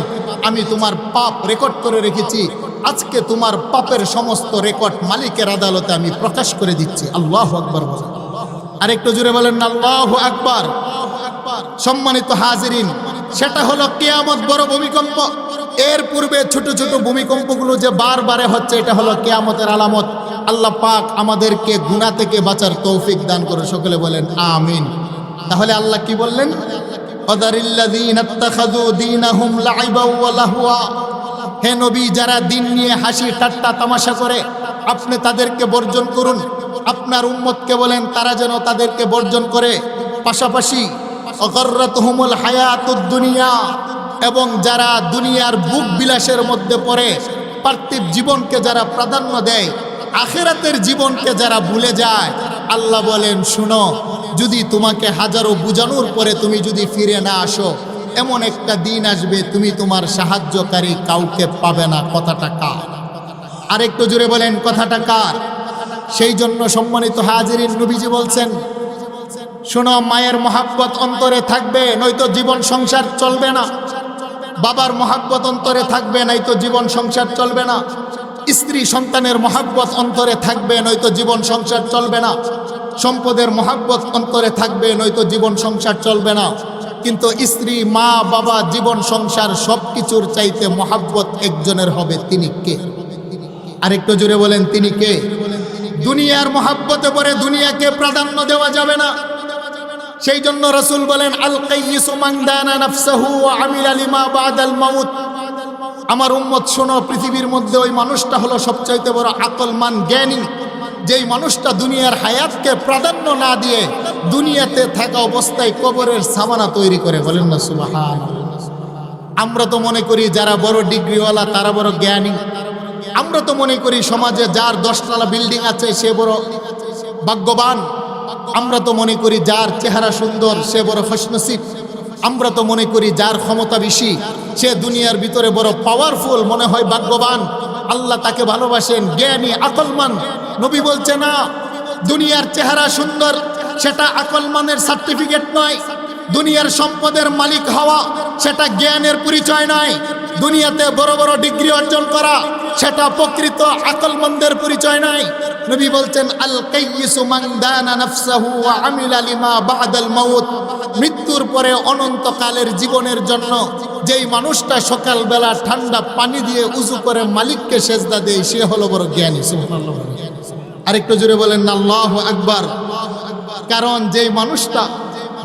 আমি তোমার পাপ রেকর্ড করে রেখেছি, আজকে তোমার পাপের সমস্ত রেকর্ড মালিকের আদালতে আমি প্রকাশ করে দিচ্ছি। আল্লাহু আকবার বলেন। আরেকটু জোরে বলেন না আল্লাহু আকবার। সম্মানিত হাজিরিন, সেটা হলো কিয়ামত, বড় ভূমিকম্প। এর পূর্বে ছোট ছোট ভূমিকম্পগুলো যে বারবারে হচ্ছে, এটা হলো কিয়ামতের আলামত। আল্লাহ পাক আমাদেরকে গুনাহ থেকে বাঁচার তৌফিক দান করে, সকলে বলেন আমিন। তাহলে আল্লাহ কি বললেন? ওয়াদারিল্লাযীনা ইত্তাখাযু দীনাহুম লাইবা ওয়া লাহওয়া। হে নবী, যারা দিন নিয়ে হাসি ঠাট্টা তামাশা করে, আপনি তাদেরকে বর্জন করুন। আপনার উম্মতকে বলেন তারা যেন তাদেরকে বর্জন করে। পাশাপাশি অগররাতহুমুল হায়াতুদ দুনিয়া, এবং যারা দুনিয়ার বুক বিলাসের মধ্যে পড়ে, পার্থিব জীবনকে যারা প্রাধান্য দেয়, আখিরাতের জীবনকে যারা ভুলে যায়, আল্লাহ বলেন, শুনো, যদি তোমাকে হাজারো বুঝানোর পরে তুমি যদি ফিরে না আসো, এমন একটা দিন আসবে তুমি তোমার সাহায্যকারী কাউকে পাবে না। কথাটা কার? আরেকটু জোরে বলেন, কথাটা কার? সেই জন্য সম্মানিত হাজিরিন, নবীজি বলছেন, শোনো, মায়ের মহাব্বত অন্তরে থাকবে, নয়তো জীবন সংসার চলবে না। বাবার মহাব্বত অন্তরে থাকবে, নয়তো জীবন সংসার চলবে না। স্ত্রী সন্তানের মহাব্বত অন্তরে থাকবে, নয়তো জীবন সংসার চলবে না। সম্পদের মহাব্বত অন্তরে থাকবে, নয়তো জীবন সংসার চলবে না। কিন্তু স্ত্রী, মা, বাবা, জীবন সংসার সবকিছুর চাইতে মহাব্বত একজনের হবে। তিনি কে? আরেকটু জোরে বলেন, তিনি কে? দুনিয়ার মহাব্বতে পরে দুনিয়াকে প্রাধান্য দেওয়া যাবে না। সেই জন্য রাসূল বলেন, আল কাইয়িসু মান দানা নাফসাহু ওয়া আমিলা লিমা বাদাল মাউত। আমার উম্মত শোনো, পৃথিবীর মধ্যে ওই মানুষটা হলো সবচাইতে বড় আকলমান, জ্ঞানী, যেই মানুষটা দুনিয়ার হায়াতকে প্রাধান্য না দিয়ে দুনিয়াতে থাকা অবস্থায় কবরের সামানা তৈরি করে। বলেন না সুবহানাল্লাহ। আমরা তো মনে করি যারা বড় ডিগ্রিওয়ালা তারা বড় জ্ঞানী। আমরা তো মনে করি সমাজে যার 10 তলা বিল্ডিং আছে সে বড় ভাগ্যবান। আমরা তো মনে করি যার চেহারা সুন্দর সে বড় খুশনসিব। আমরা তো মনে করি যার ক্ষমতা বেশি সে দুনিয়ার ভিতরে বড় পাওয়ারফুল, মনে হয় ভাগ্যবান, আল্লাহ তাকে ভালোবাসেন, জ্ঞানী, আকলমান। নবী বলছে না, দুনিয়ার চেহারা সুন্দর সেটা আকলমানের সার্টিফিকেট নয়। দুনিয়ার সম্পদের মালিক হওয়া সেটা জ্ঞানের পরিচয় নয়। দুনিয়াতে বড় বড় ডিগ্রি অর্জন করা সেটা প্রকৃত আকলমন্দের পরিচয় নয়। নবী বলছেন, আল কাইয়িসু মান দানা নাফসাহু ওয়া আমিলা লিমা বাদাল মাউত। মৃত্যুর পরে অনন্তকালের জীবনের জন্য যেই মানুষটা সকালবেলা ঠান্ডা পানি দিয়ে উযু করে মালিককে সেজদা দেয়, সে হলো বড় জ্ঞানী। সুবহানাল্লাহ। আরেকটু জোরে বলেন না আল্লাহু আকবার। কারণ যেই মানুষটা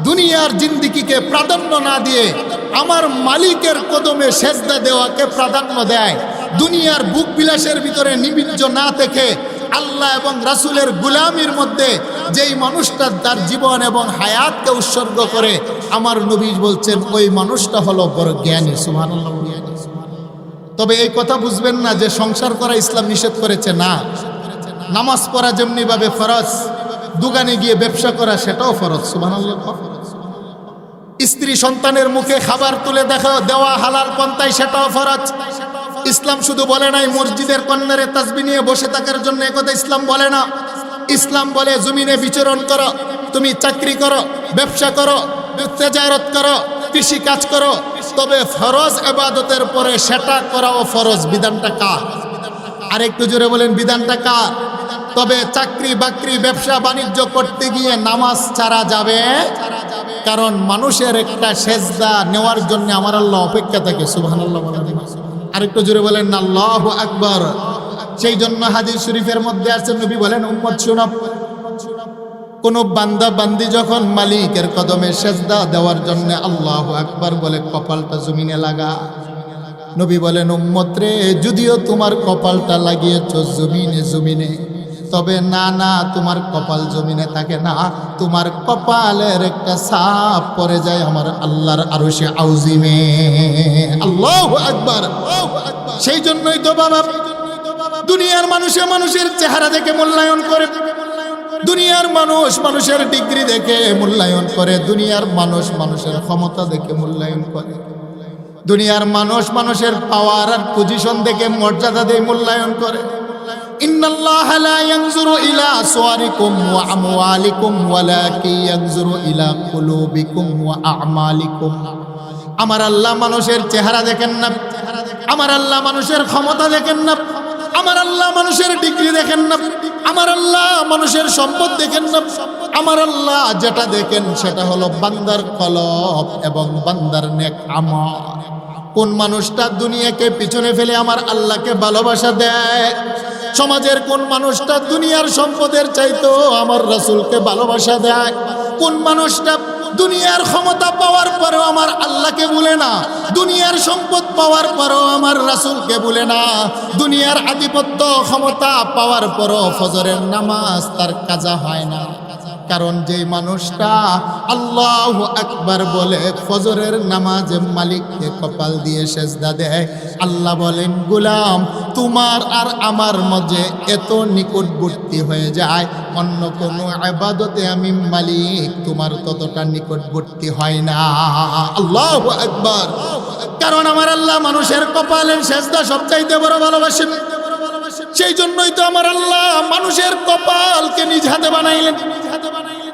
দুনিয়ার জিন্দেগিকে প্রাধান্য না দিয়ে আমার মালিকের কদমে সেজদা দেওয়াকে প্রাধান্য দেয়, দুনিয়ার বুক বিলাসের ভিতরে নিমজ্জ না থেকে আল্লাহ এবং রাসূলের গোলামির মধ্যে যেই মানুষটা তার জীবন এবং হায়াতকে উৎসর্গ করে, আমার নবী বলছেন ওই মানুষটা হলো বড় জ্ঞানী। সুবহানাল্লাহ। তবে এই কথা বুঝবেন না যে সংসার করা ইসলাম নিষেধ করেছে, না। নামাজ পড়া যেমনি ভাবে ফরজ, দোকানে গিয়ে ব্যবসা করা সেটাও ফরজ। সুবহানাল্লাহ। স্ত্রী সন্তানের মুখে খাবার তুলে দেওয়া হালাল পন্থায়, সেটাও ফরজ। ইসলাম শুধু বলে নাই মসজিদের কর্নারে তাসবিহ নিয়ে বসে থাকার জন্য, একথা ইসলাম বলে না। ইসলাম বলে জমিনে বিচরণ করো, তুমি চাকরি করো, ব্যবসা করো, তেজারত করো, কৃষি কাজ করো, তবে ফরজ ইবাদতের পরে সেটা করাও ফরজ। বিধানটা কার? আরেকটু জোরে বলেন, বিধানটা কার? তবে চাকরি বাকরি ব্যবসা বাণিজ্য করতে গিয়ে নামাজ ছাড়া যাবে, কারণ মানুষের একটা সেজদা নেওয়ার জন্য আমার আল্লাহ অপেক্ষা থাকে। সুবহানাল্লাহ বলেন। আরেকটু জোরে বলেন না আল্লাহু আকবার। সেই জন্য হাদিস শরীফের মধ্যে আছে, নবী বলেন, উম্মত শুনো, কোন বান্দা বান্দি যখন মালিকের কদমে সেজদা দেওয়ার জন্য আল্লাহু আকবার বলে কপালটা জমিনে লাগা। নবী বলেন, উম্মত রে, যদিও তোমার কপালটা লাগিয়েছো জমিনে জমিনে, তবে না না, তোমার কপাল জমিনে থাকে না, তোমার কপালের একটা ছাপ পড়ে যায় আমার আল্লাহর আরশে আউজিমে। আল্লাহু আকবার। সেই জন্যই তো বাবা, দুনিয়ার মানুষে মানুষের চেহারা দেখে মূল্যায়ন করে, দুনিয়ার মানুষ মানুষের ডিগ্রি দেখে মূল্যায়ন করে, দুনিয়ার মানুষ মানুষের ক্ষমতা দেখে মূল্যায়ন করে, দুনিয়ার মানুষ মানুষের পাওয়ার আর পজিশন দেখে মর্যাদা দিয়ে মূল্যায়ন করে। ইন্নাল্লাহা লা ইয়ানজুরু ইলা সুওয়ারিকুম ওয়া আমওয়ালিকুম ওয়ালাকিন ইয়ানজুরু ইলা কুলুবিকুম ওয়া আ'মালিকুম। আমার আল্লাহ মানুষের চেহারা দেখেন না, আমার আল্লাহ মানুষের ক্ষমতা দেখেন না, আমার আল্লাহ মানুষের ডিগ্রি দেখেন না, আমার আল্লাহ মানুষের সম্পদ দেখেন না। আমার আল্লাহ যেটা দেখেন সেটা হলো বান্দার কলব এবং বান্দার নেক আমল। কোন মানুষটা দুনিয়াকে পিছনে ফেলে আমার আল্লাহকে ভালোবাসা দেয়, সমাজের কোন মানুষটা দুনিয়ার সম্পদের চাইতো আমার রাসূলকে ভালোবাসা দেয়, কোন মানুষটা দুনিয়ার ক্ষমতা পাওয়ার পরেও আমার আল্লাহকে ভুলে না, দুনিয়ার সম্পদ পাওয়ার পরেও আমার রাসূলকে ভুলে না, দুনিয়ার আধিপত্য ক্ষমতা পাওয়ার পরও ফজরের নামাজ তার কাজা হয় না। কারণ যে মানুষটা আল্লাহু আকবার বলে ফজরের নামাজে মালিককে কপাল দিয়ে সেজদা দেয়, আল্লাহ বলেন, গোলাম, তোমার আর আমার মাঝে এত নিকটবর্তী হয়ে যায়, অন্য কোনো ইবাদতে আমি মালিক তোমার ততটা নিকটবর্তী হয় না। আল্লাহু আকবার। কারণ আমার আল্লাহ মানুষের কপালের সেজদা সবচাইতে বড় ভালোবাসেন। সেই জন্যই তো আমার আল্লাহ মানুষের কপালকে নিজ হাতে বানাইলেন।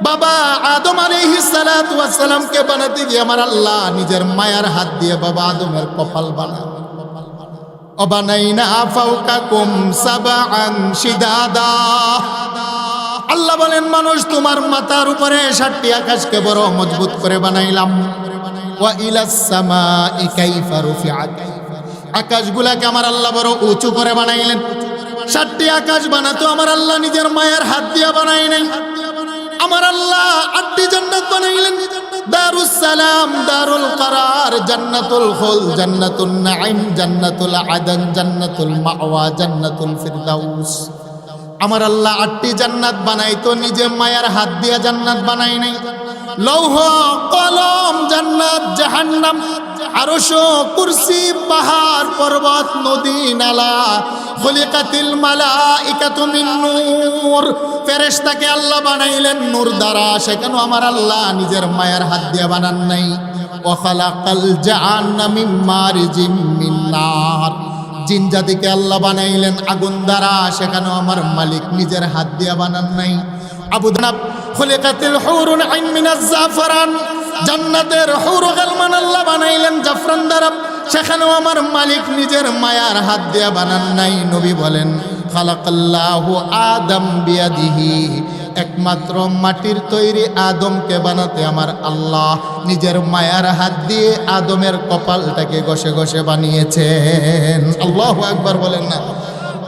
বাবা আদম আলাইহিস সালাতু ওয়াস সালামকে বানাতে গিয়ে আমার আল্লাহ নিজের মায়ার হাত দিয়ে বাবা আদমের কপাল বানান। অবানাইনা ফাওকাকুম সাবআন শিদাদা। আল্লাহ বলেন, মানুষ তোমার মাথার উপরে 7টি আকাশকে বড় মজবুত করে বানাইলাম। ওয়া ইলাস সামাই কাইফা রুফিআত। আকাশগুলাকে আমার আল্লাহ বড় উঁচু করে বানাইলেন। 7টি আকাশ বানাতো আমার আল্লাহ নিজের মায়ের হাত দিয়ে বানাই নাই। আমার আল্লাহ 8টি জান্নাত বানাইলেন, দারুস সালাম, দারুল করার, জান্নাতুল খুল, জান্নাতুন নাঈম, জান্নাতুল আদন, জান্নাতুল মাওয়া, জান্নাতুল ফিরদাউস। আমার আল্লাহ 8টি জান্নাত বানাইতো নিজে মায়ের হাত দিয়ে, জান্নাত বানাই নাই। লৌহ কলম জান্নাত, জাহান্নাম, আরশ, কুরসি, পাহাড়, পর্বত, নদী, নালা। খুলিকাতিল মালাইকাতু মিন নূর। ফেরেশতাকে আল্লাহ বানাইলেন নূর দ্বারা, সেখানে আমার আল্লাহ নিজের মায়ের হাত দিয়ে বানান নাই। ওয়া খালাকাল জান্না মিন মারিজিম মিন নার। জিন জাতিকে আল্লাহ বানাইলেন আগুন দ্বারা, সেখানেও আমার মালিক নিজের হাত দিয়ে বানান নাই। আবু দানাব খুলিকাতিল হুরুন আইন মিনাজ জাফরান। জান্নাতের হুর গালমান আল্লাহ বানাইলেন জাফরান দ্বারা, সেখানেও আমার মালিক নিজের মায়ার হাত দিয়ে বানান নাই। নবী বলেন, খালাকাল্লাহু আদম বিয়াদিহি। একমাত্র মাটির তৈরি আদমকে বানাতে আমার আল্লাহ নিজের মায়ার হাত দিয়ে আদমের কপালটাকে ঘষে ঘষে বানিয়েছেন। আল্লাহু আকবার বলেন না।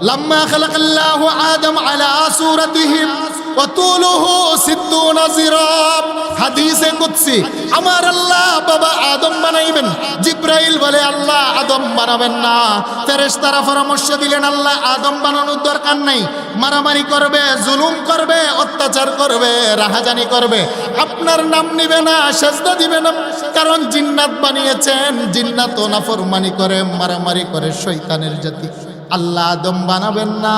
লাম্মা খালাকাল্লাহু আদম আলা সূরাতিহি ওয়া তুলুহু 60 জিরাব। হাদিসে কুদসি, আমার আল্লাহ বাবা আদম বানাইবেন। জিব্রাইল বলে, আল্লাহ আদম বানাবেন না। ফেরেশতারা পরামর্শ দিলেন, আল্লাহ আদম বানানোর দরকার নাই, মারামারি করবে, জুলুম করবে, অত্যাচার করবে, রাহাজানি করবে, আপনার নাম নিবে না, সেজদা দিবে না। কারণ জিন্নাত বানিয়েছেন, জিন্নাত নাফরমানি করে, মারামারি করে, শয়তানের জাতি। আল্লাহ আদম বানাবেন না।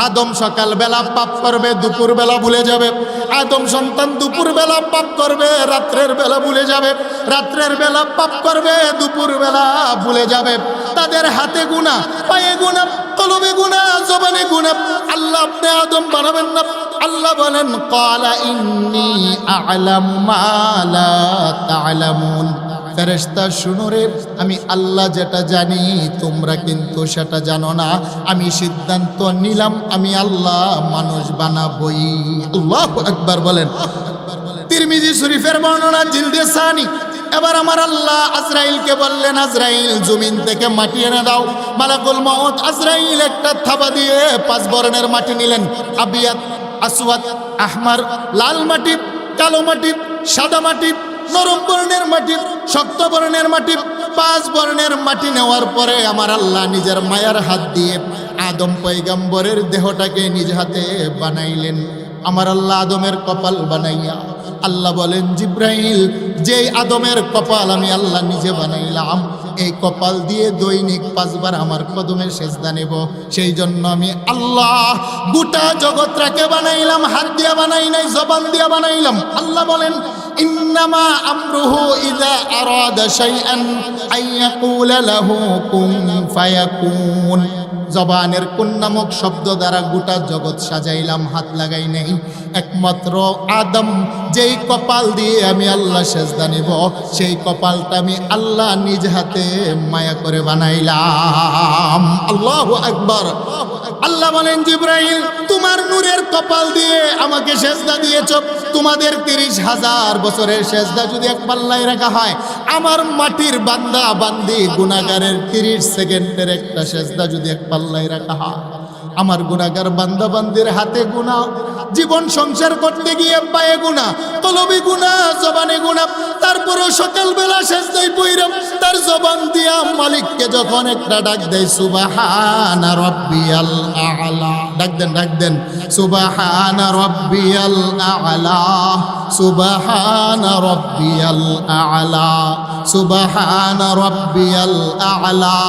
আদম সকাল বেলা পাপ করবে, দুপুর বেলা ভুলে যাবে। আদম সন্তান দুপুর বেলা পাপ করবে, রাত্রের বেলা ভুলে যাবে। রাত্রের বেলা পাপ করবে, দুপুর বেলা ভুলে যাবে। তাদের হাতে গুনাহ, পায়ে গুনাহ, কলবে গুনাহ, জবানে গুনাহ। আল্লাহ আপনি আদম বানাবেন না। আল্লাহ বলেন ক্বালা ইন্নী আ'লামু মা লা তা'লামুন। ফেরেশতা শুনো রে, আমি আল্লাহ যেটা জানি তোমরা কিন্তু সেটা জানো না। আমি সিদ্ধান্ত নিলাম আমি আল্লাহ মানুষ বানাবই। আল্লাহু আকবার বলেন। তিরমিজি শরীফের বর্ণনা জিলদে সানি। এবার আমার আল্লাহ আজরাইলকে বললেন, আজরাইল জমিন থেকে মাটি এনে দাও। মালাকুল মউত আজরাইল একটা থাবা দিয়ে 5 বর্ণের মাটি নিলেন। আবিয়াত, আসওয়াদ, আহমার, লাল মাটি, কালো মাটি, সাদা মাটি, নরম বর্ণের মাটি, শক্ত বর্ণের মাটি, 5 বর্ণের মাটি নেওয়ার পরে আমার আল্লাহ নিজের মায়ার হাত দিয়ে আদম পয়গম্বরের দেহটাকে নিজ হাতে বানাইলেন। আমার আল্লাহ আদমের কপাল বানাইয়া আল্লাহ বলেন, জিব্রাইল যেই আদমের কপাল আমি আল্লাহ নিজে বানাইলাম, এই কপাল দিয়ে দৈনিক 5 বার আমার কদমে সেজদা নেব। সেই জন্য আমি আল্লাহ গোটা জগৎটাকে বানাইলাম, হাত দিয়া বানাই নাই, জবান দিয়া বানাইলাম। আল্লাহ বলেন, ইন্নামা আমরুহু ইযা আরাদা শাইআন আইয়াকুলা লাহু কুন ফায়াকুন। জবানের কোন নামক শব্দ দ্বারা গোটা জগৎ সাজাইলাম, হাত লাগাই নেই। একমাত্র আদম যেই কপাল দিয়ে আমি আল্লাহ সেজদা নিব, সেই কপালটা আমি আল্লাহ নিজ হাতে মায়া করে বানাইলাম। আল্লাহু আকবার। আল্লাহ বলেন, জিব্রাইল তোমার নূরের কপাল দিয়ে আমাকে সেজদা দিয়েছ। তোমাদের 30,000 বছরের সেজদা যদি এক পাল্লায় রাখা হয়, আমার মাটির বান্দা বান্দি গুনাহগারের 30 সেকেন্ডের একটা সেজদা যদি এক পাল্লায় রাখা হয়, আমার গুনাহগার বান্দা বান্দির হাতে গুনাহ, জীবন সংসার করতে গিয়ে পায়ে গুনাহ, কলবে গুনাহ, জবানে গুনাহ, তারপরেও সকালবেলা সেজদায় পইরাম তার জবান দিয়া মালিককে যখন একটা ডাক দেয়, সুবহানা রাব্বিয়াল আ'লা, ডাক দেন সুবহানা রাব্বিয়াল আ'লা, সুবহানা রাব্বিয়াল আ'লা, সুবহানা রাব্বিয়াল আ'লা।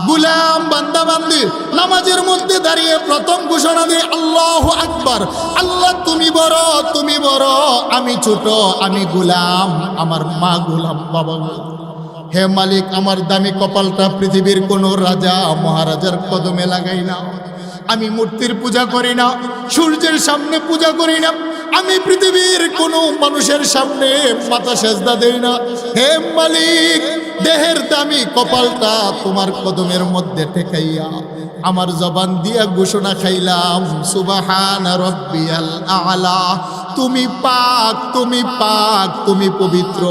গুলাম বান্দা বান্দি নামাজের মধ্যে দাঁড়িয়ে প্রথম ঘোষণা দেয়, আল্লাহু আকবার। আল্লাহ তুমি বড়, তুমি বড়, আমি ছোট, আমি গোলাম, আমার মা গোলাম, বাবা গোলাম। হে মালিক, আমার দামি কপালটা পৃথিবীর কোনো রাজা মহারাজার কদমে লাগাই না। আমি মূর্তির পূজা করি না, সূর্যের সামনে পূজা করি না, আমি পৃথিবীর কোনো মানুষের সামনে মাথা সেজদা দেই না। হে মালিক, দেহের দামি কপালটা তোমার কদমের মধ্যে ঠেকাইয়া আমার জবান দিয়া ঘোষণা খাইলাম, সুবহানা রাব্বিয়াল আ'লা। তুমি পাক, তুমি পাক, তুমি পবিত্র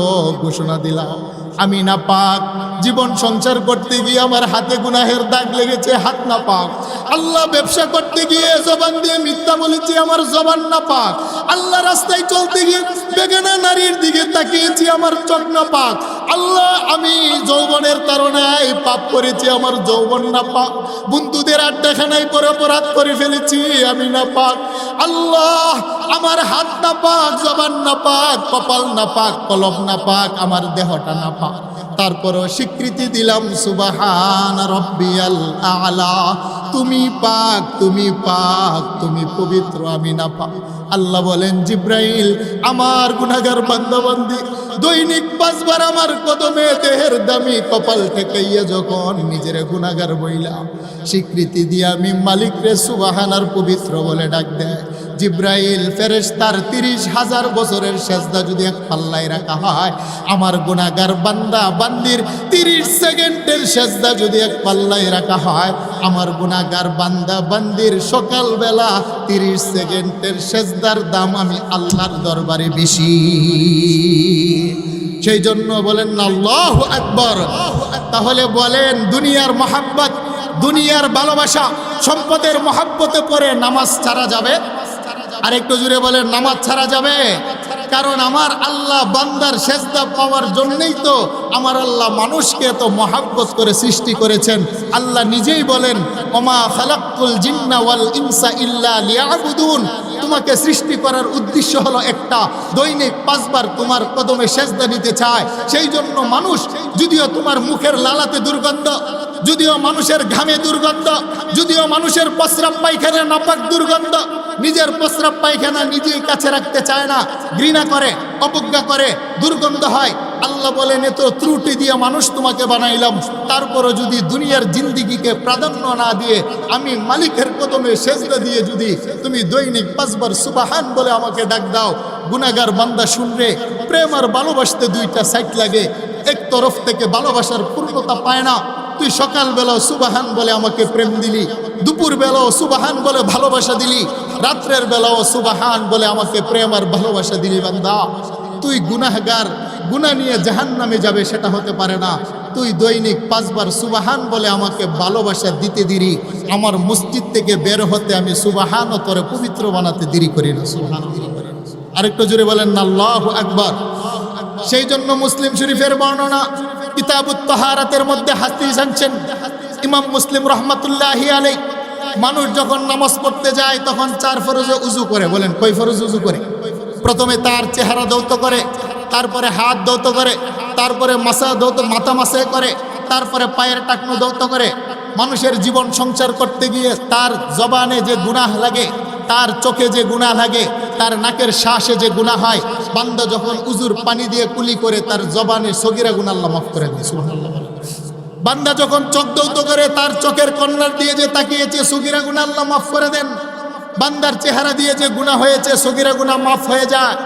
ঘোষণা দিলাম। আমি না পাক, জীবন সংসার করতে গিয়ে আমার হাতে গুনাহের দাগ লেগেছে, হাত না পাক। আল্লাহ ব্যবসা করতে গিয়ে জবান দিয়ে মিথ্যা বলেছি, আমার জবান না পাক। আল্লাহ রাস্তায় চলতে গিয়ে বেগানা নারীর দিকে তাকিয়েছি, আমার চোখ না পাক। আল্লাহ আমি যৌবনের তাড়নায় পাপ করেছি, আমার যৌবন না পাক। বন্ধুদের আড্ডাখানায় পরে অপরাধ করে ফেলেছি, আমি না পাক। আল্লাহ আমার হাত না পাক, জবান না পাক, কপাল না পাক, কলম না পাক, আমার দেহটা না পাক। তারপরও স্বীকৃতি দিলাম, সুবহানা রাব্বিয়াল আ'লা। তুমি পাক, তুমি পাক, তুমি পবিত্র, আমি না পাক। আল্লাহ বলেন, জিব্রাইল আমার গুনাহগার বান্দা বান্দি দৈনিক 5 বার আমার কদমে দেহের দামি কপাল ঠেকাইয়া যখন নিজের গুনাহগার বইলা স্বীকৃতি দিয়ে আমি মালিক রে সুবহানার পবিত্র বলে ডাক দেয়। জিব্রাইল ফেরেশতার 30,000 বছরের সেজদা যদি এক পাল্লায় রাখা হয়, আমার গুনাহগার বান্দা বান্দির 30 সেকেন্ডের সেজদা যদি এক পাল্লায় রাখা হয়, আমার গুনাহগার বান্দা বান্দির সকালবেলা 30 সেকেন্ডের সেজদার দাম আমি আল্লাহর দরবারে বেশি। সেই জন্য বলেন না আল্লাহু আকবার। তাহলে বলেন, দুনিয়ার মহাব্বত, দুনিয়ার ভালোবাসা, সম্পদের মহাব্বতে পড়ে নামাজ ছাড়া যাবে? আর একটু জুড়ে বলেন, নামাজ ছাড়া যাবে? কারণ আমার আল্লাহ বান্দার সেজদা পাওয়ার জন্যই তো আমার আল্লাহ মানুষকে এত মহাব্বত করে সৃষ্টি করেছেন। আল্লাহ নিজেই বলেন, ওমা খালাকতুল জিন্না ওয়াল ইনসা ইল্লা লিয়াবুদুন। তোমাকে সৃষ্টি করার উদ্দেশ্য হলো একটা, দৈনিক 5 বার তোমার কদমে সেজদা নিতে চায়। সেই জন্য মানুষ, যদিও তোমার মুখের লালাতে দুর্গন্ধ, যদিও মানুষের ঘামে দুর্গন্ধ, যদিও মানুষের প্রস্রাব পায়খানা নাপাক দুর্গন্ধ, নিজের প্রস্রাব পায়খানা নিজেই কাছে রাখতে চায় না, ঘৃণা করে, অবজ্ঞা করে, দুর্গন্ধ হয়। আল্লাহ বলেন এত ত্রুটি দিয়ে মানুষ তোমাকে বানাইলাম, তারপরও যদি দুনিয়ার জিন্দিগিকে প্রাধান্য না দিয়ে আমি মালিকের কদমে সেজদা দিয়ে যদি তুমি দৈনিক 5 বার সুবহান বলে আমাকে ডাক দাও, গুনাহগার বান্দা শুনরে প্রেম আর ভালোবাসতে দুইটা সাইড লাগে। এক তরফ থেকে ভালোবাসার পূর্ণতা পায় না। তুই সকালবেলাও সুবহান বলে আমাকে প্রেম দিলি, দুপুর বেলাও সুবহান বলে ভালোবাসা দিলি, রাত্রের বেলাও সুবহান বলে আমাকে প্রেম আর ভালোবাসা দিলি। বান্দা তুই গুনাহগার, গুনাহ নিয়ে জাহান্নামে যাবে সেটা হতে পারে না। তুই দৈনিক 5 বার সুবহান বলে আমাকে ভালোবাসা দিতে দেরি, আমার মসজিদ থেকে বের হতে আমি সুবহান ও তোরে পবিত্র বানাতে দেরি করি না। সুবহানাল্লাহ। আরেকটু জোরে বলেন না আল্লাহু আকবার। সেই জন্য মুসলিম শরীফের বর্ণনা কিতাবুত তাহারাতের মধ্যে হাদিস আনছেন ইমাম মুসলিম রাহমাতুল্লাহি আলাইহি, মানুষ যখন নামাজ পড়তে যায় তখন 4 ফরজে উযু করে। বলেন কয় ফরজ উযু করে? প্রথমে তার চেহারা ধৌত করে, তারপরে হাত ধৌত করে, তারপরে মাথা মাসে করে, তারপরে পায়ের টাকনু ধৌত করে। মানুষের জীবন সংসার করতে গিয়ে তার জবানে যে গুনাহ লাগে, তার চোখে যে গুনাহ লাগে, তার নাকের শ্বাসে যে গুনাহ হয়, বান্দা যখন উজুর পানি দিয়ে কুলি করে তার জবানে সগীরা গুনাহ আল্লাহ মাফ করে দেয়। সুবহানাল্লাহ। বান্দা যখন চোখ ধৌত করে তার চোখের কর্নার দিয়ে যে তাকিয়েছে সগীরা গুনাহ আল্লাহ মাফ করে দেন। বান্দার চেহারা দিয়ে যে গুনাহ হয়েছে সগীরা গুনাহ মাফ হয়ে যায়।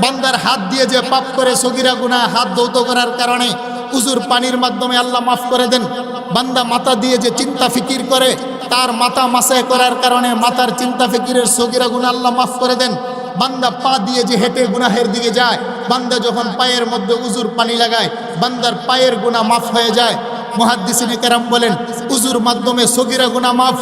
বান্দার হাত দিয়ে যে পাপ করে সগীরা গুনাহ হাত ধৌত করার কারণে উজুর পানির মাধ্যমে আল্লাহ মাফ করে দেন। বান্দা মাথা দিয়ে যে চিন্তা ফিকির করে তার মাথা মাসে করার কারণে মাথার চিন্তা ফিকিরের সগীরা গুনাহ আল্লাহ মাফ করে দেন। বান্দা পা দিয়ে যে হেঁটে গুনাহের দিকে যায়, বান্দা যখন পায়ের মধ্যে উজুর পানি লাগায় বান্দার পায়ের গুনাহ মাফ হয়ে যায়। মুহাদ্দিসিনে কেরাম বলেন উজুর মাধ্যমে সগীরা গুনাহ মাফ।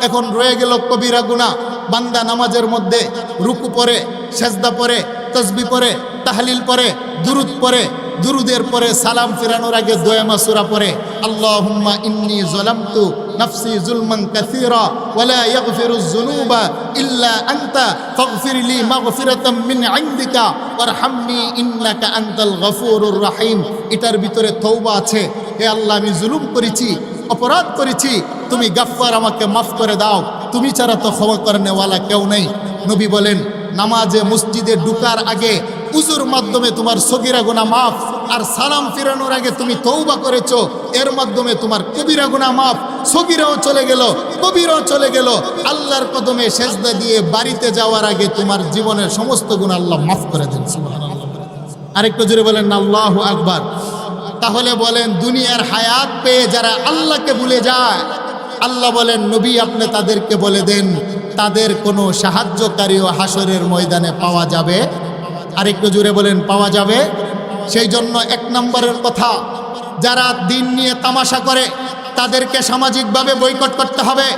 এখন রয়ে গেল কবিরা গুনাহ। বান্দা নামাজের মধ্যে রুকু পড়ে, সেজদা পড়ে, তাসবিহ পড়ে, তাহলিল পড়ে, দুরুদ পড়ে, দুরুদের পরে সালাম ফিরানোর আগে দোয়া সূরা পড়ে আল্লাহুম্মা ইন্নী যালামতু নাফসি যুলমান কাসীরা ওয়া লা ইয়াগফিরুয যুনুবা ইল্লা আনতা ফাগফিরলি মাগফিরাতাম মিন ইনদিকা ওয়ারহামনি ইন্নাকা আনতাল গফুরুর রহিম। এটার ভিতরে তওবা আছে। হে আল্লাহ, আমি জুলুম করেছি, অপরাধ করেছি, তুমি গাফফার, আমাকে মাফ করে দাও, তুমি ছাড়া তো ক্ষমা করনেওয়ালা কেউ নেই। নবী বলেন নামাজে মসজিদে ঢুকার আগে উজুর মাধ্যমে তোমার সগীরা গুনাহ মাফ, আর সালাম ফিরানোর আগে তুমি তওবা করেছো, এর মাধ্যমে তোমার কবিরা গুনাহ মাফ। সগীরাও চলে গেল, কবিরাও চলে গেল। আল্লাহর কদমে সেজদা দিয়ে বাড়িতে যাওয়ার আগে তোমার জীবনের সমস্ত গুনাহ আল্লাহ মাফ করে দেন। সুবহানাল্লাহ। আরেকটু জোরে বলেন না আল্লাহু আকবার। তাহলে বলেন দুনিয়ার হায়াত পেয়ে যারা আল্লাহকে ভুলে যায়, আল্লাহ বলেন নবী আপনি তাদেরকে বলে দেন তাদের কোনো সাহায্যকারীও হাসরের ময়দানে পাওয়া যাবে। আরেকটু জোরে বলেন পাওয়া যাবে। সেই জন্য 1 নম্বরের কথা, যারা দিন নিয়ে তামাশা করে তাদেরকে সামাজিকভাবে বয়কট করতে হবে।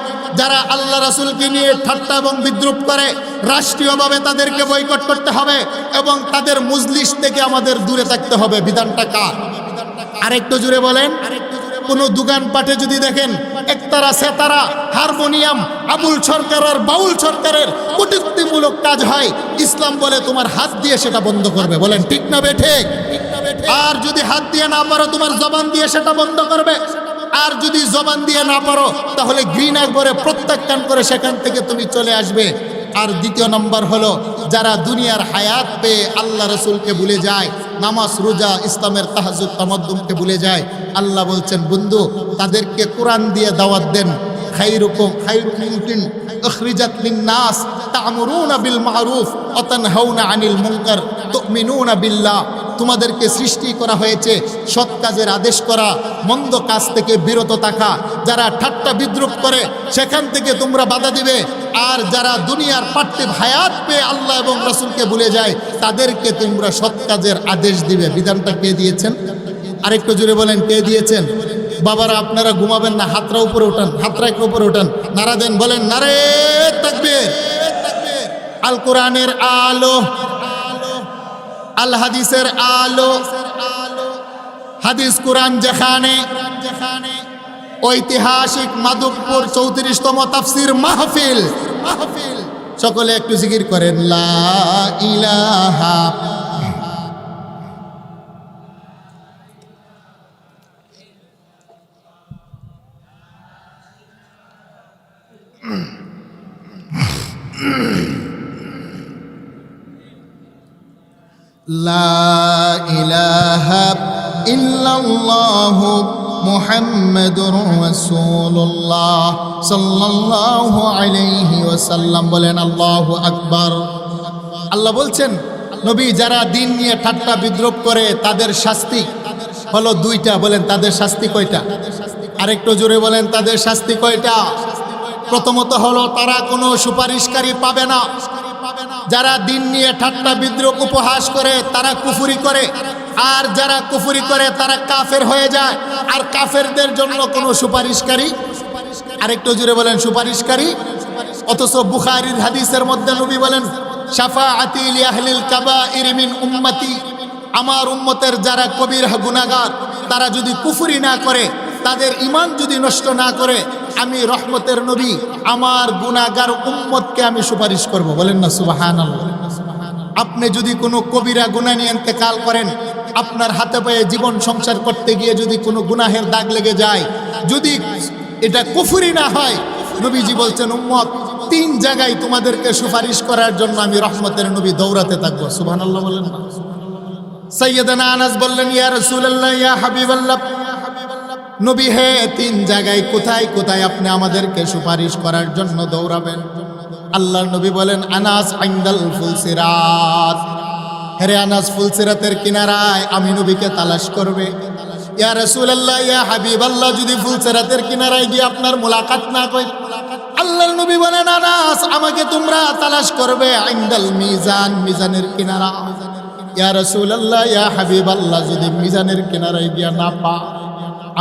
যারা আল্লাহ রাসূলকে নিয়ে ঠাট্টা এবং বিদ্রুপ করে রাষ্ট্রীয়ভাবে তাদেরকে বয়কট করতে হবে এবং তাদের মজলিস থেকে আমাদের দূরে থাকতে হবে। বিধানটা কার? আরেকটু জোরে বলেন। কোনো দোকানপাটে যদি দেখেন একতারা সেতারা হারমোনিয়াম আবুল সরকার আর বাউল সরকারের কটূক্তিমূলক কাজ হয়, ইসলাম বলে তোমার হাত দিয়ে সেটা বন্ধ করবে। বলেন ঠিক না বেঠিক? আর যদি হাত দিয়ে না পারো তোমার জবান দিয়ে সেটা বন্ধ করবে। আর যদি জবান দিয়ে না পারো তাহলে ঘৃণা করে প্রত্যাখ্যান করে সেখান থেকে তুমি চলে আসবে। আর দ্বিতীয় নম্বর হলো যারা দুনিয়ার হায়াত পেয়ে আল্লাহ রসুলকে ভুলে যায়, নামাজ রোজা ইসলামের তাহাজ্জুদ তামাদ্দুমকে ভুলে যায়, আল্লাহ বলছেন বন্ধু তাদেরকে কোরআন দিয়ে দাওয়াত দেন। খায়রুকুম খায়রুকুম উখরিজাত লিন-নাস তা'মুরুনা বিল মা'রুফ ওয়া তানহাউনা আনিল মুনকার তু'মিনুনা বিল্লাহ। তোমাদেরকে সৃষ্টি করা হয়েছে সৎ কাজের আদেশ করা, মন্দ কাজ থেকে বিরত থাকা। যারা ঠাট্টা বিদ্রুপ করে সেখান থেকে তোমরা বাধা দিবে। আর যারা দুনিয়ার পার্থিব হায়াত পেয়ে আল্লাহ এবং রাসূলকে ভুলে যায় তাদেরকে তোমরা সৎ কাজের আদেশ দিবে। বিধানটা কে দিয়েছেন? আরেকটু জোরে বলেন কে দিয়েছেন? বাবারা আপনারা ঘুমাবেন না, হাতরা উপরে উঠান, হাতরা একটু উপরে উঠান, নারা দেন, বলেন নারে তাকবীর। আল কোরআনের আলো, আল হাদিসের আলো, হাদিস কোরআন যেখানে, ঐতিহাসিক মাধবপুর 34তম তাফসীর মাহফিল। সকলে একটু জিকির করেন লা ইলাহা। লা ইলাহা ইল্লাল্লাহু মুহাম্মাদুর রাসূলুল্লাহ সাল্লাল্লাহু আলাইহি ওয়াসাল্লাম। বলেন আল্লাহু আকবার। আল্লাহ বলছেন নবী যারা দিন নিয়ে ঠাট্টা বিদ্রুপ করে তাদের শাস্তি হলো দুইটা। বলেন তাদের শাস্তি কয়টা? আরেকটু জোরে বলেন তাদের শাস্তি কয়টা? প্রথমত হলো তারা কোনো সুপারিশকারী পাবে না। যারা দিন নিয়ে ঠাট্টা বিদ্রুপ উপহাস করে তারা কুফরি করে, আর যারা কুফরি করে তারা কাফের হয়ে যায়। আর কাফেরদের জন্য কোনো সুপারিশকারী, আরেকটু জোরে বলেন সুপারিশকারী। অথচ বুখারীর হাদিসের মধ্যে নবী বলেন শাফাআতি লি আহলিল কাবাইর মিন উম্মতি, আমার উম্মতের যারা কবিরা গুনাহগার তারা যদি কুফরি না করে, তাদের ঈমান যদি নষ্ট না করে, আমি রহমতের নবী আমার গুনাহগার উম্মতকে আমি সুপারিশ করব। বলেন না সুবহানাল্লাহ। আপনি যদি কোনো কবিরা গুনাহ নিয়ে ইন্তেকাল করেন, আপনার হাতে পায়ে জীবন সংসার করতে গিয়ে যদি কোনো গুনাহের দাগ লেগে যায়, যদি এটা কুফরি না হয়, নবীজি বলছেন উম্মত তিন জায়গায় তোমাদেরকে সুপারিশ করার জন্য আমি রহমতের নবী দৌড়াতে থাকবো। সুবহানাল্লাহ বলেন না। সাইয়েদনা আনাস বললেন ইয়া রাসূলুল্লাহ ইয়া হাবিবাল্লাহ, নবী হে তিন জায়গায় কোথায় কোথায় আপনি আমাদেরকে সুপারিশ করার জন্য দৌড়াবেন? আল্লাহর নবী বলেন আনাস ইনদাল ফুলসিরাত, হে আনাস ফুলসিরাতের কিনারায় আমি নবীকে তালাশ করবে। ইয়া রাসূলুল্লাহ ইয়া হাবিবাল্লাহ, যদি ফুলসিরাতের কিনারায় গিয়ে আপনার মুলাকাত না হয়, আল্লাহর নবী বলেন আনাস আমাকে তোমরা তালাশ করবে ইনদাল মিজান, মিজানের কিনারা। ইয়া রাসূলুল্লাহ ইয়া হাবিবাল্লাহ, যদি মিজানের কিনারায় গিয়া না পা,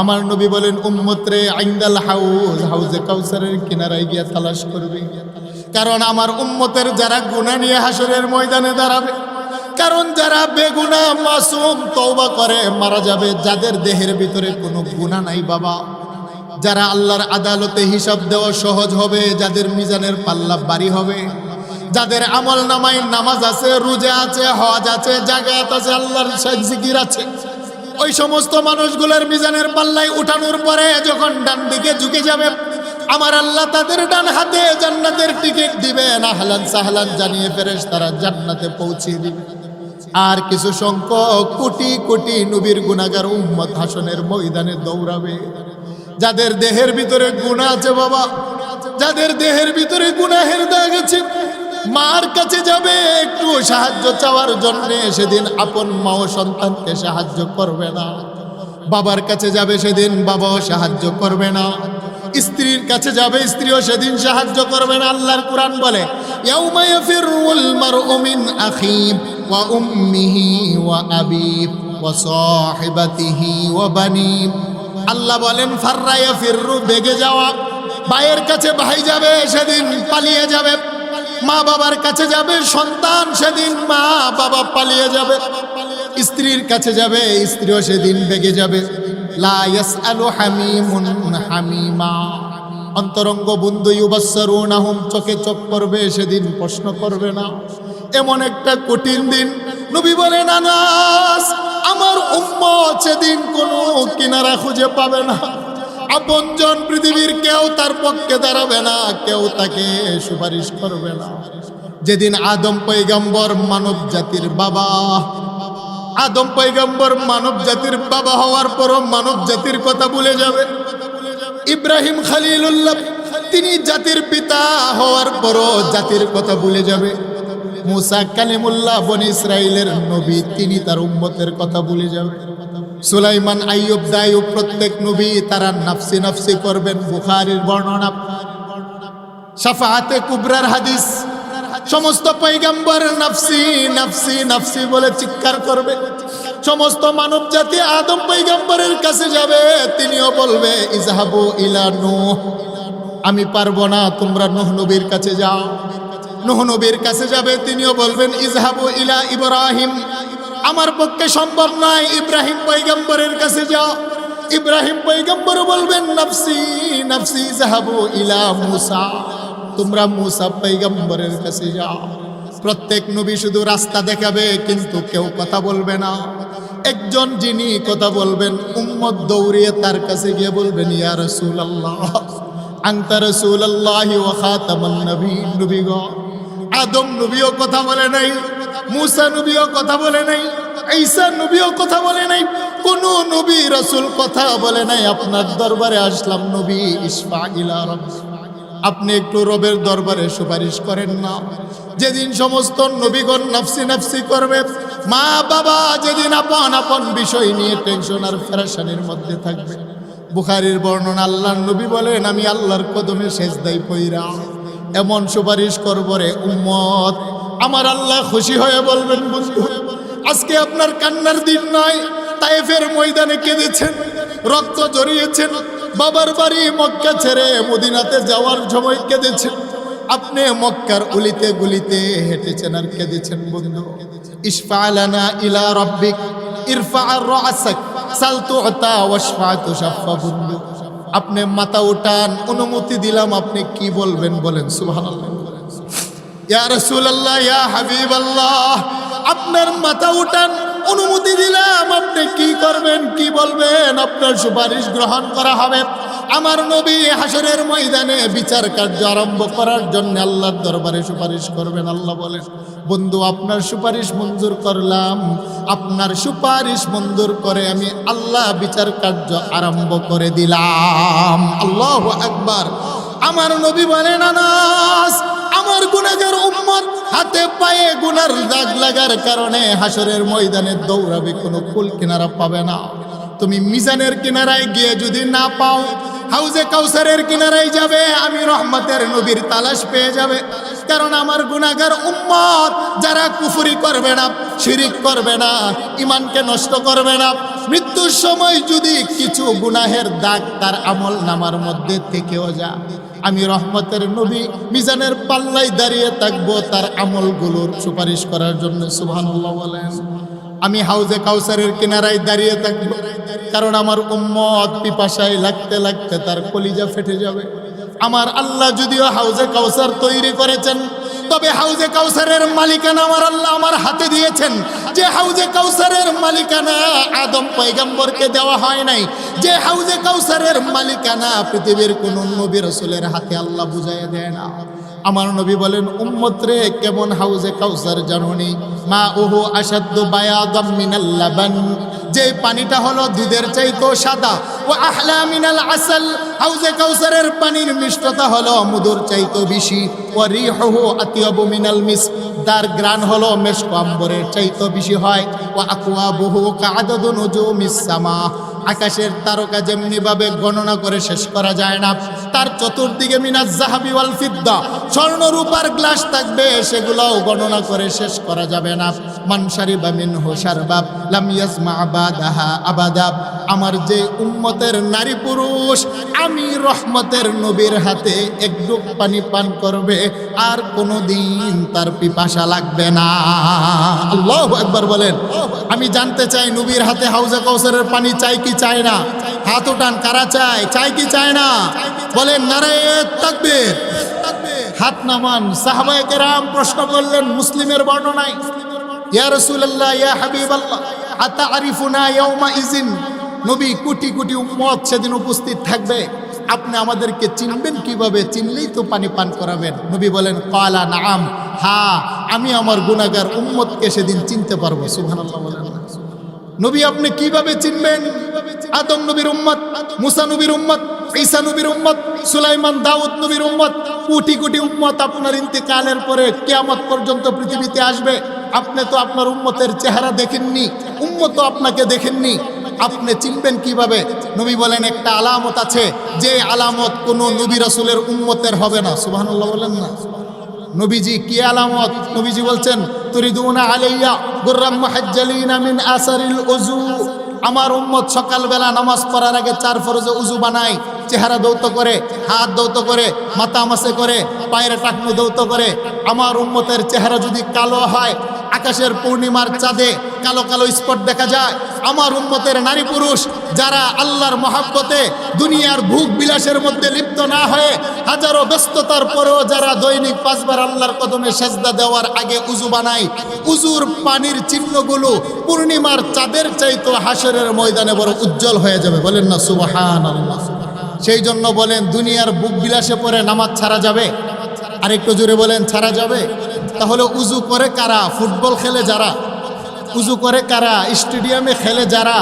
আমার নবী বলেন উম্মত রে ইনদাল হাউজ, হাউজে কাউসারের কিনারায় গিয়া তালাশ করবে। কারণ আমার উম্মতের যারা গুনাহ নিয়ে হাসরের ময়দানে দাঁড়াবে, কারণ যারা বেগুনাহ মাসুম তওবা করে মারা যাবে, যাদের দেহের ভিতরে কোনো গুনাহ নাই বাবা, যারা আল্লাহর আদালতে হিসাব দেওয়া সহজ হবে, যাদের মিজানের পাল্লা ভারী হবে, যাদের আমল নামায় নামাজ আছে, রোজা আছে, হজ আছে, জাকাত আছে, আল্লাহর জিকির আছে, ওই সমস্ত মানুষগুলোর মিজানের পাল্লায় উঠানোর পরে যখন ডান দিকে ঝুঁকে যাবে, আমার আল্লাহ তাদের ডান হাতে জান্নাতের টিকিট দিবেন, আহলান সাহলান জানিয়ে ফেরেশতারা জান্নাতে পৌঁছে দিবে। আর কিছু সংখ্যক কোটি কোটি নবীর গুনাহগার উম্মত হাসনের ময়দানে দৌড়াবে, যাদের দেহের ভিতরে গুনাহ আছে বাবা, যাদের দেহের ভিতরে গুনাহের দাগ আছে, মার কাছে যাবে একটু সাহায্য চাওয়ার জন্য, সেদিন আপন মাও সন্তানকে সাহায্য করবে না। বাবার কাছে যাবে সেদিন বাবাও সাহায্য করবে না। স্ত্রীর কাছে যাবে স্ত্রীও সেদিন সাহায্য করবে না। আল্লাহর কোরআন বলে ইয়াউমা ইয়াফিরুল মারউ মিন আখিহি ওয়া উম্মিহি ওয়া আবিহি ওয়া সাহিবাতিহি ওয়া বানিহি। আল্লাহ বলেন ফাররা ইয়াফিরু, বেগে যাওয়া। ভাইয়ের কাছে ভাই যাবে সেদিন পালিয়ে যাবে, মা বাবার কাছে যাবে সন্তান সেদিন মা বাবা পালিয়ে যাবে, স্ত্রীর কাছে যাবে স্ত্রীও সেদিন বেগে যাবে। লা ইয়াসআলু হামিমুন হামিমা, অন্তরঙ্গ বন্ধু ইউবাসসারুনাহুম, চোখে চোখ করবে সেদিন প্রশ্ন করবে না। এমন একটা কঠিন দিন। নবী বলেন আনাস আমার উম্মত সেদিন কোনো কিনারা খুঁজে পাবে না, আপনজন পৃথিবীর কেউ তার পক্ষে দাঁড়াবে না, কেউ তাকে সুপারিশ করবে না। যেদিন আদম পয়গম্বর মানব জাতির বাবা, আদম পয়গম্বর মানব জাতির বাবা হওয়ার পরও মানব জাতির কথা ভুলে যাবে। ইব্রাহিম খলিলুল্লাহ তিনি জাতির পিতা হওয়ার পরও জাতির কথা ভুলে যাবে। মুসা কালিমুল্লাহ বনি ইসরাইলের নবী, তিনি তার উম্মতের কথা ভুলে যাবে। সুলাইমান আইয়ুব দায়ুব প্রত্যেক নবী তারা নাফসি নাফসি করবেন। বুখারীর বর্ণনা, শাফাআতে কুবরার হাদিস, সমস্ত পয়গম্বর নাফসি নাফসি নাফসি বলে চিৎকার করবে। সমস্ত মানব জাতি আদম পয়গম্বরের কাছে যাবে, তিনিও বলবে ইজহাবু ইলা নূহ, আমি পারবো না, তোমরা নূহ নবীর কাছে যাও। নূহ নবীর কাছে যাবে, তিনিও বলবেন ইজহাবু ইলা ইব্রাহিম, আমার পক্ষে সম্ভব নয়, ইব্রাহিম পয়গম্বরের কাছে যাও। ইব্রাহিম পয়গম্বর বলবেন নাফসি নাফসি ইজহাবু ইলা মুসা, তোমরা মুসা পয়গম্বরের কাছে যাও। প্রত্যেক নবী শুধু রাস্তা দেখাবে কিন্তু কেউ কথা বলবে না। একজন যিনি কথা বলবেন, উম্মত দৌড়িয়ে তার কাছে গিয়ে বলবেন ইয়া রাসূলুল্লাহ আনতা রাসূলুল্লাহি ওয়া খাতামান নবী। নবী গো, আদম নবীও কথা বলে নাই, মুসা নবীও কথা বলে নাই, ঈসা নবীও কথা বলে নাই, কোন নবী রাসূল কথা বলে নাই। আপনার দরবারে আসলাম নবী, ইশফা ইলা রাব্বিক, আপনি একটু রবের দরবারে সুপারিশ করেন না। যেদিন সমস্ত নবীগণ নাফসি নাফসি করবে, মা বাবা যেদিন আপন আপন বিষয় নিয়ে টেনশন আর পেরেশানির মধ্যে থাকবে, বুখারীর বর্ণনা, আল্লাহর নবী বলেন আমি আল্লাহর কদমে সেজদায় পইরা এমন সুপারিশ করব রে উম্মত, আমার আল্লাহ খুশি হয়ে বলবেন বন্ধু আজকে আপনার কান্নার দিন নয়। তায়েফের ময়দানে কেঁদেছেন, রক্ত ঝরিয়েছেন, বাবার বাড়ি মক্কা ছেড়ে মদিনাতে যাওয়ার সময় কেঁদেছেন, আপনি মক্কার উলিতে গুলিতে হেঁটেছেন আর কেঁদেছেন বন্ধু। ইশফা লানা ইলা রাব্বিক ইরফা রাসাক সাল তুতা ওয়াশফা তুশাফা বন্ধু, আপনি মাথা উঠান, অনুমতি দিলাম, আপনি কি বলবেন বলেন সুবহানাল্লাহ। ইয়া রাসূলুল্লাহ, ইয়া হাবিবাল্লাহ, আপনার মাথা উঠান, অনুমতি দিলাম, আপনি কি করবেন, কি বলবেন, আপনার সুপারিশ গ্রহণ করা হবে। আমার নবী হাসরের ময়দানে বিচার কার্য আরম্ভ করার জন্য আল্লাহর দরবারে সুপারিশ করবেন। আল্লাহ বলেন বন্ধু আপনার সুপারিশ মঞ্জুর করলাম, আপনার সুপারিশ মঞ্জুর করে আমি আল্লাহ বিচার কার্য আরম্ভ করে দিলাম। আল্লাহু আকবার। আমার নবী বলেন আনাস, আমার গুনাহগার উম্মত হাতে পায়ে গুনার দাগ লাগার কারণে হাসরের ময়দানে দৌড়াবে, কোনো কুল কিনারা পাবে না। তুমি মিজানের কিনারায় গিয়ে যদি না পাও, হাউজে কাউসারের কিনারায় যাবে, আমি রহমতের নবীর তালাশ পেয়ে যাবে। কারণ আমার গুনাহগার উম্মত যারা কুফরি করবে না, শিরিক করবে না, ইমানকে নষ্ট করবে না, মৃত্যুর সময় যদি কিছু গুনাহের দাগ তার আমল নামার মধ্যে থেকেও যায়, আমি রহমতের নবী মিজানের পাল্লায় দাঁড়িয়ে থাকবো তার আমলগুলোর সুপারিশ করার জন্য। সুবহানাল্লাহ বলেন। আমি হাউজে কাউসারের কিনারায় দাঁড়িয়ে থাকবো, কারণ আমার উম্মত পিপাসায় লাগতে লাগতে তার কলিজা ফেটে যাবে। আমার আল্লাহ যদিও হাউজে কাউসার তৈরি করেছেন, তবে হাউজে কাউসারের মালিকানা আমার আল্লাহ আমার হাতে দিয়েছেন। যে হাউজে কাউসারের মালিকানা আদম পয়গম্বরকে দেওয়া হয় নাই, যে হাউজে কাউসারের মালিকানা পৃথিবীর কোন নবী রাসূলের হাতে আল্লাহ বুঝাইয়া দেয় না। আমার নবী বলেন উম্মত রে, কেমন হাউজে কাউসার জানোনি? মা ওহু আসাদ্দু বায়াদাম মিনাল লাবান, যে পানিটা হলো দুধের চাইতেও সাদা। ও আহলা মিনাল আসল, হাউজে কাউসারের পানির মিষ্টতা হলো মধুর চাইতেও বেশি। ও রিহুহু আতিয়াবু মিনাল মিস্ক, তার গ্রান হলো মেশক আম্বরের চাইতেও বেশি হয়। ও আকওয়াবুহু কাআদাদু নুজুমিস সামা, আকাশের তারকা যেমনি ভাবে গণনা করে শেষ করা যায় না, তার চতুর্দিকে মিনাজ যাহাবি ওয়াল ফিদ্দা, স্বর্ণ রূপার গ্লাস থাকবে, সেগুলোও গণনা করে শেষ করা যাবে না। মান শারিবা মিনহু শারবাব লাম ইয়াজমা বাদাহা আবাদা, আমার যে উম্মতের নারী পুরুষ আমি রহমতের নবীর হাতে এক ডুব পানি পান করবে, আর কোনোদিন তার পিপাসা লাগবে না। আল্লাহু আকবার বলেন। আমি জানতে চাই নবীর হাতে হাউজে কাউসারের পানি চাই কি চায় না? হাত উঠান, কারা চায়? চাই কি চায় না? বলেন নারায়ে তাকবীর। হাত নামান। সাহাবায়ে কেরাম প্রশ্ন করলেন মুসলিমের বর্ণনায়, ইয়া রাসূলুল্লাহ, ইয়া হাবিবাল্লাহ, আতারিফুনা ইয়াউমা ইযিন, নবী কোটি কোটি উম্মত সেদিন উপস্থিত থাকবে, আপনি আমাদেরকে চিনবেন কিভাবে? চিনলেই তো পানি পান করাবেন। নবী বলেন ক্বালা নাআম, হ্যাঁ আমি আমার গুনাহগার উম্মতকে সেদিন চিনতে পারবো। সুবহানাল্লাহ বলেন। নবী আপনি কিভাবে চিনবেন? আদম নবীর উম্মত, মুসা নবীর উম্মত, ঈসা নবীর উম্মত, সুলাইমান দাউদ নবীর উম্মত, কোটি কোটি উম্মত আপনার ইন্তেকালের পরে কিয়ামত পর্যন্ত পৃথিবীতে আসবে। আপনি তো আপনার উম্মতের চেহারা দেখেননি, উম্মত তো আপনাকে দেখেননি, আপনি চিনবেন কিভাবে? নবী বলেন একটা আলামত আছে, যে আলামত কোন নবী রাসূলের উম্মতের হবে না। সুবহানাল্লাহ বলেন না। নবীজি কি আলামত? নবীজি বলছেন তুরিদুনা আলাইয়া গুররাম মুহাজ্জালিনা মিন আসারিল উযু, আমার উম্মত সকালবেলা নামাজ পড়ার আগে 4 ফরজে উযু বানায়, চেহারা দৌত করে, হাত দৌত করে, মাথা মাসে করে, পায়ের টাকনু দৌত করে। আমার উম্মতের চেহারা যদি কালো হয়, আকাশের পূর্ণিমার চাঁদে কালো কালো স্পট দেখা যায়। আমার উম্মতের নারী পুরুষ যারা আল্লাহর মহব্বতে দুনিয়ার ভোগ বিলাসের মধ্যে লিপ্ত না হয়ে হাজারো ব্যস্ততার পরেও যারা দৈনিক 5 বার আল্লাহর কদমে সেজদা দেওয়ার আগে উযু বানায়, উযুর পানির চিহ্নগুলো পূর্ণিমার চাঁদের চাইতে হাসরের ময়দানে বড় উজ্জ্বল হয়ে যাবে। বলেন না সুবহানাল্লাহ। সেই জন্য বলেন দুনিয়ার ভোগ বিলাসে পরে নামাজ ছাড়া যাবে? আরেকটু জোরে বলেন, ছাড়া যাবে? তাহলে উজু করে কারা? ফুটবল খেলে যারা, উজু করে কারা? স্টেডিয়ামে খেলে যারা,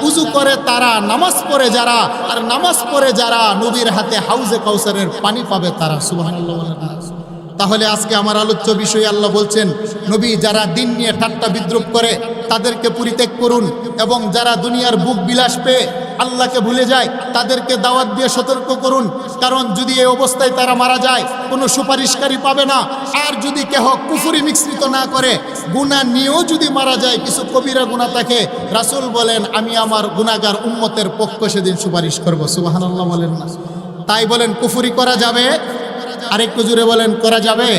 উজু করে তারা, নামাজ পড়ে যারা, আর নামাজ পড়ে যারা নবীর হাতে হাউজে কাউসারের পানি পাবে তারা। সুবহানাল্লাহ বলেন না? তাহলে আজকে আমার আলোচ্য বিষয় আল্লাহ বলছেন, নবী যারা দিন নিয়ে ঠাট্টা বিদ্রুপ করে তাদেরকে পরিত্যাগ করুন, এবং যারা দুনিয়ার বুক বিলাস পেয়ে আল্লাহকে ভুলে যায় তাদেরকে দাওয়াত দিয়ে সতর্ক করুন। কারণ যদি এই অবস্থায় তারা মারা যায় কোনো সুপারিশকারী পাবে না। আর যদি কেহ কুফরি মিশ্রিত না করে গুনাহ নিয়েও যদি মারা যায়, কিছু কবিরা গুনাহ থাকে, রাসূল বলেন আমি আমার গুনাহগার উম্মতের পক্ষ সেদিন সুপারিশ করব। সুবহানাল্লাহ বলেন না? তাই বলেন কুফরি করা যাবে? আরেকটু জোরে বলেন করা যাবে?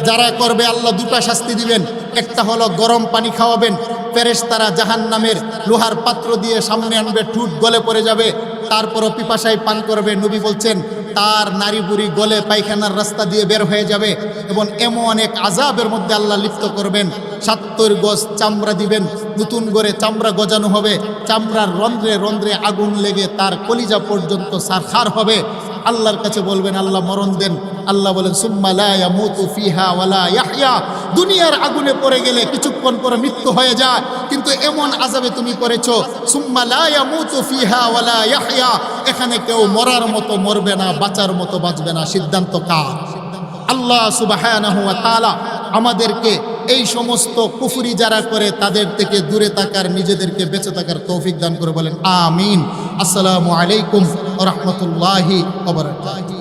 যারা করবে আল্লাহ দুটা শাস্তি দিবেন। একটা হলো গরম পানি খাওয়াবেন, ফেরেশতারা জাহান্নামের লোহার পাত্র দিয়ে সামনে আনবে, ঠুট গলে পড়ে যাবে, তারপরও পিপাসায় পান করবে। নবী বলছেন তার নারী বুড়ি গলে পায়খানার রাস্তা দিয়ে বের হয়ে যাবে, এবং এমন এক আযাবের মধ্যে আল্লাহ লিপ্ত করবেন। ৭০ গজ চামড়া দিবেন, নতুন করে চামড়া গজানো হবে, চামড়ার রন্ধ্রে রন্ধ্রে আগুন লেগে তার কলিজা পর্যন্ত সারখার হবে। আল্লাহর কাছে বলবেন আল্লাহ মরণ দেন। আল্লাহ বলেন সুম্মা লা ইয়ামুতু ফিহা ওয়ালা ইয়াহইয়া। দুনিয়ার আগুনে পড়ে গেলে কিছুক্ষণ পরে মৃত্যু হয়ে যায়, কিন্তু এমন আযাবে তুমি করেছো সুম্মা লা ইয়ামুতু ফিহা ওয়ালা ইয়াহইয়া, এখানে কেউ মরার মতো মরবে না, বাঁচার মতো বাঁচবে না। সিদ্ধান্ত কার? আল্লাহ সুবহানাহু ওয়া তাআলা আমাদেরকে এই সমস্ত কুফরি যারা করে তাদের থেকে দূরে থাকার, নিজেদেরকে বেঁচে থাকার তৌফিক দান করে। বলেন আমিন। আসসালামু আলাইকুম ওয়া রাহমাতুল্লাহি ওয়া বারাকাতুহু।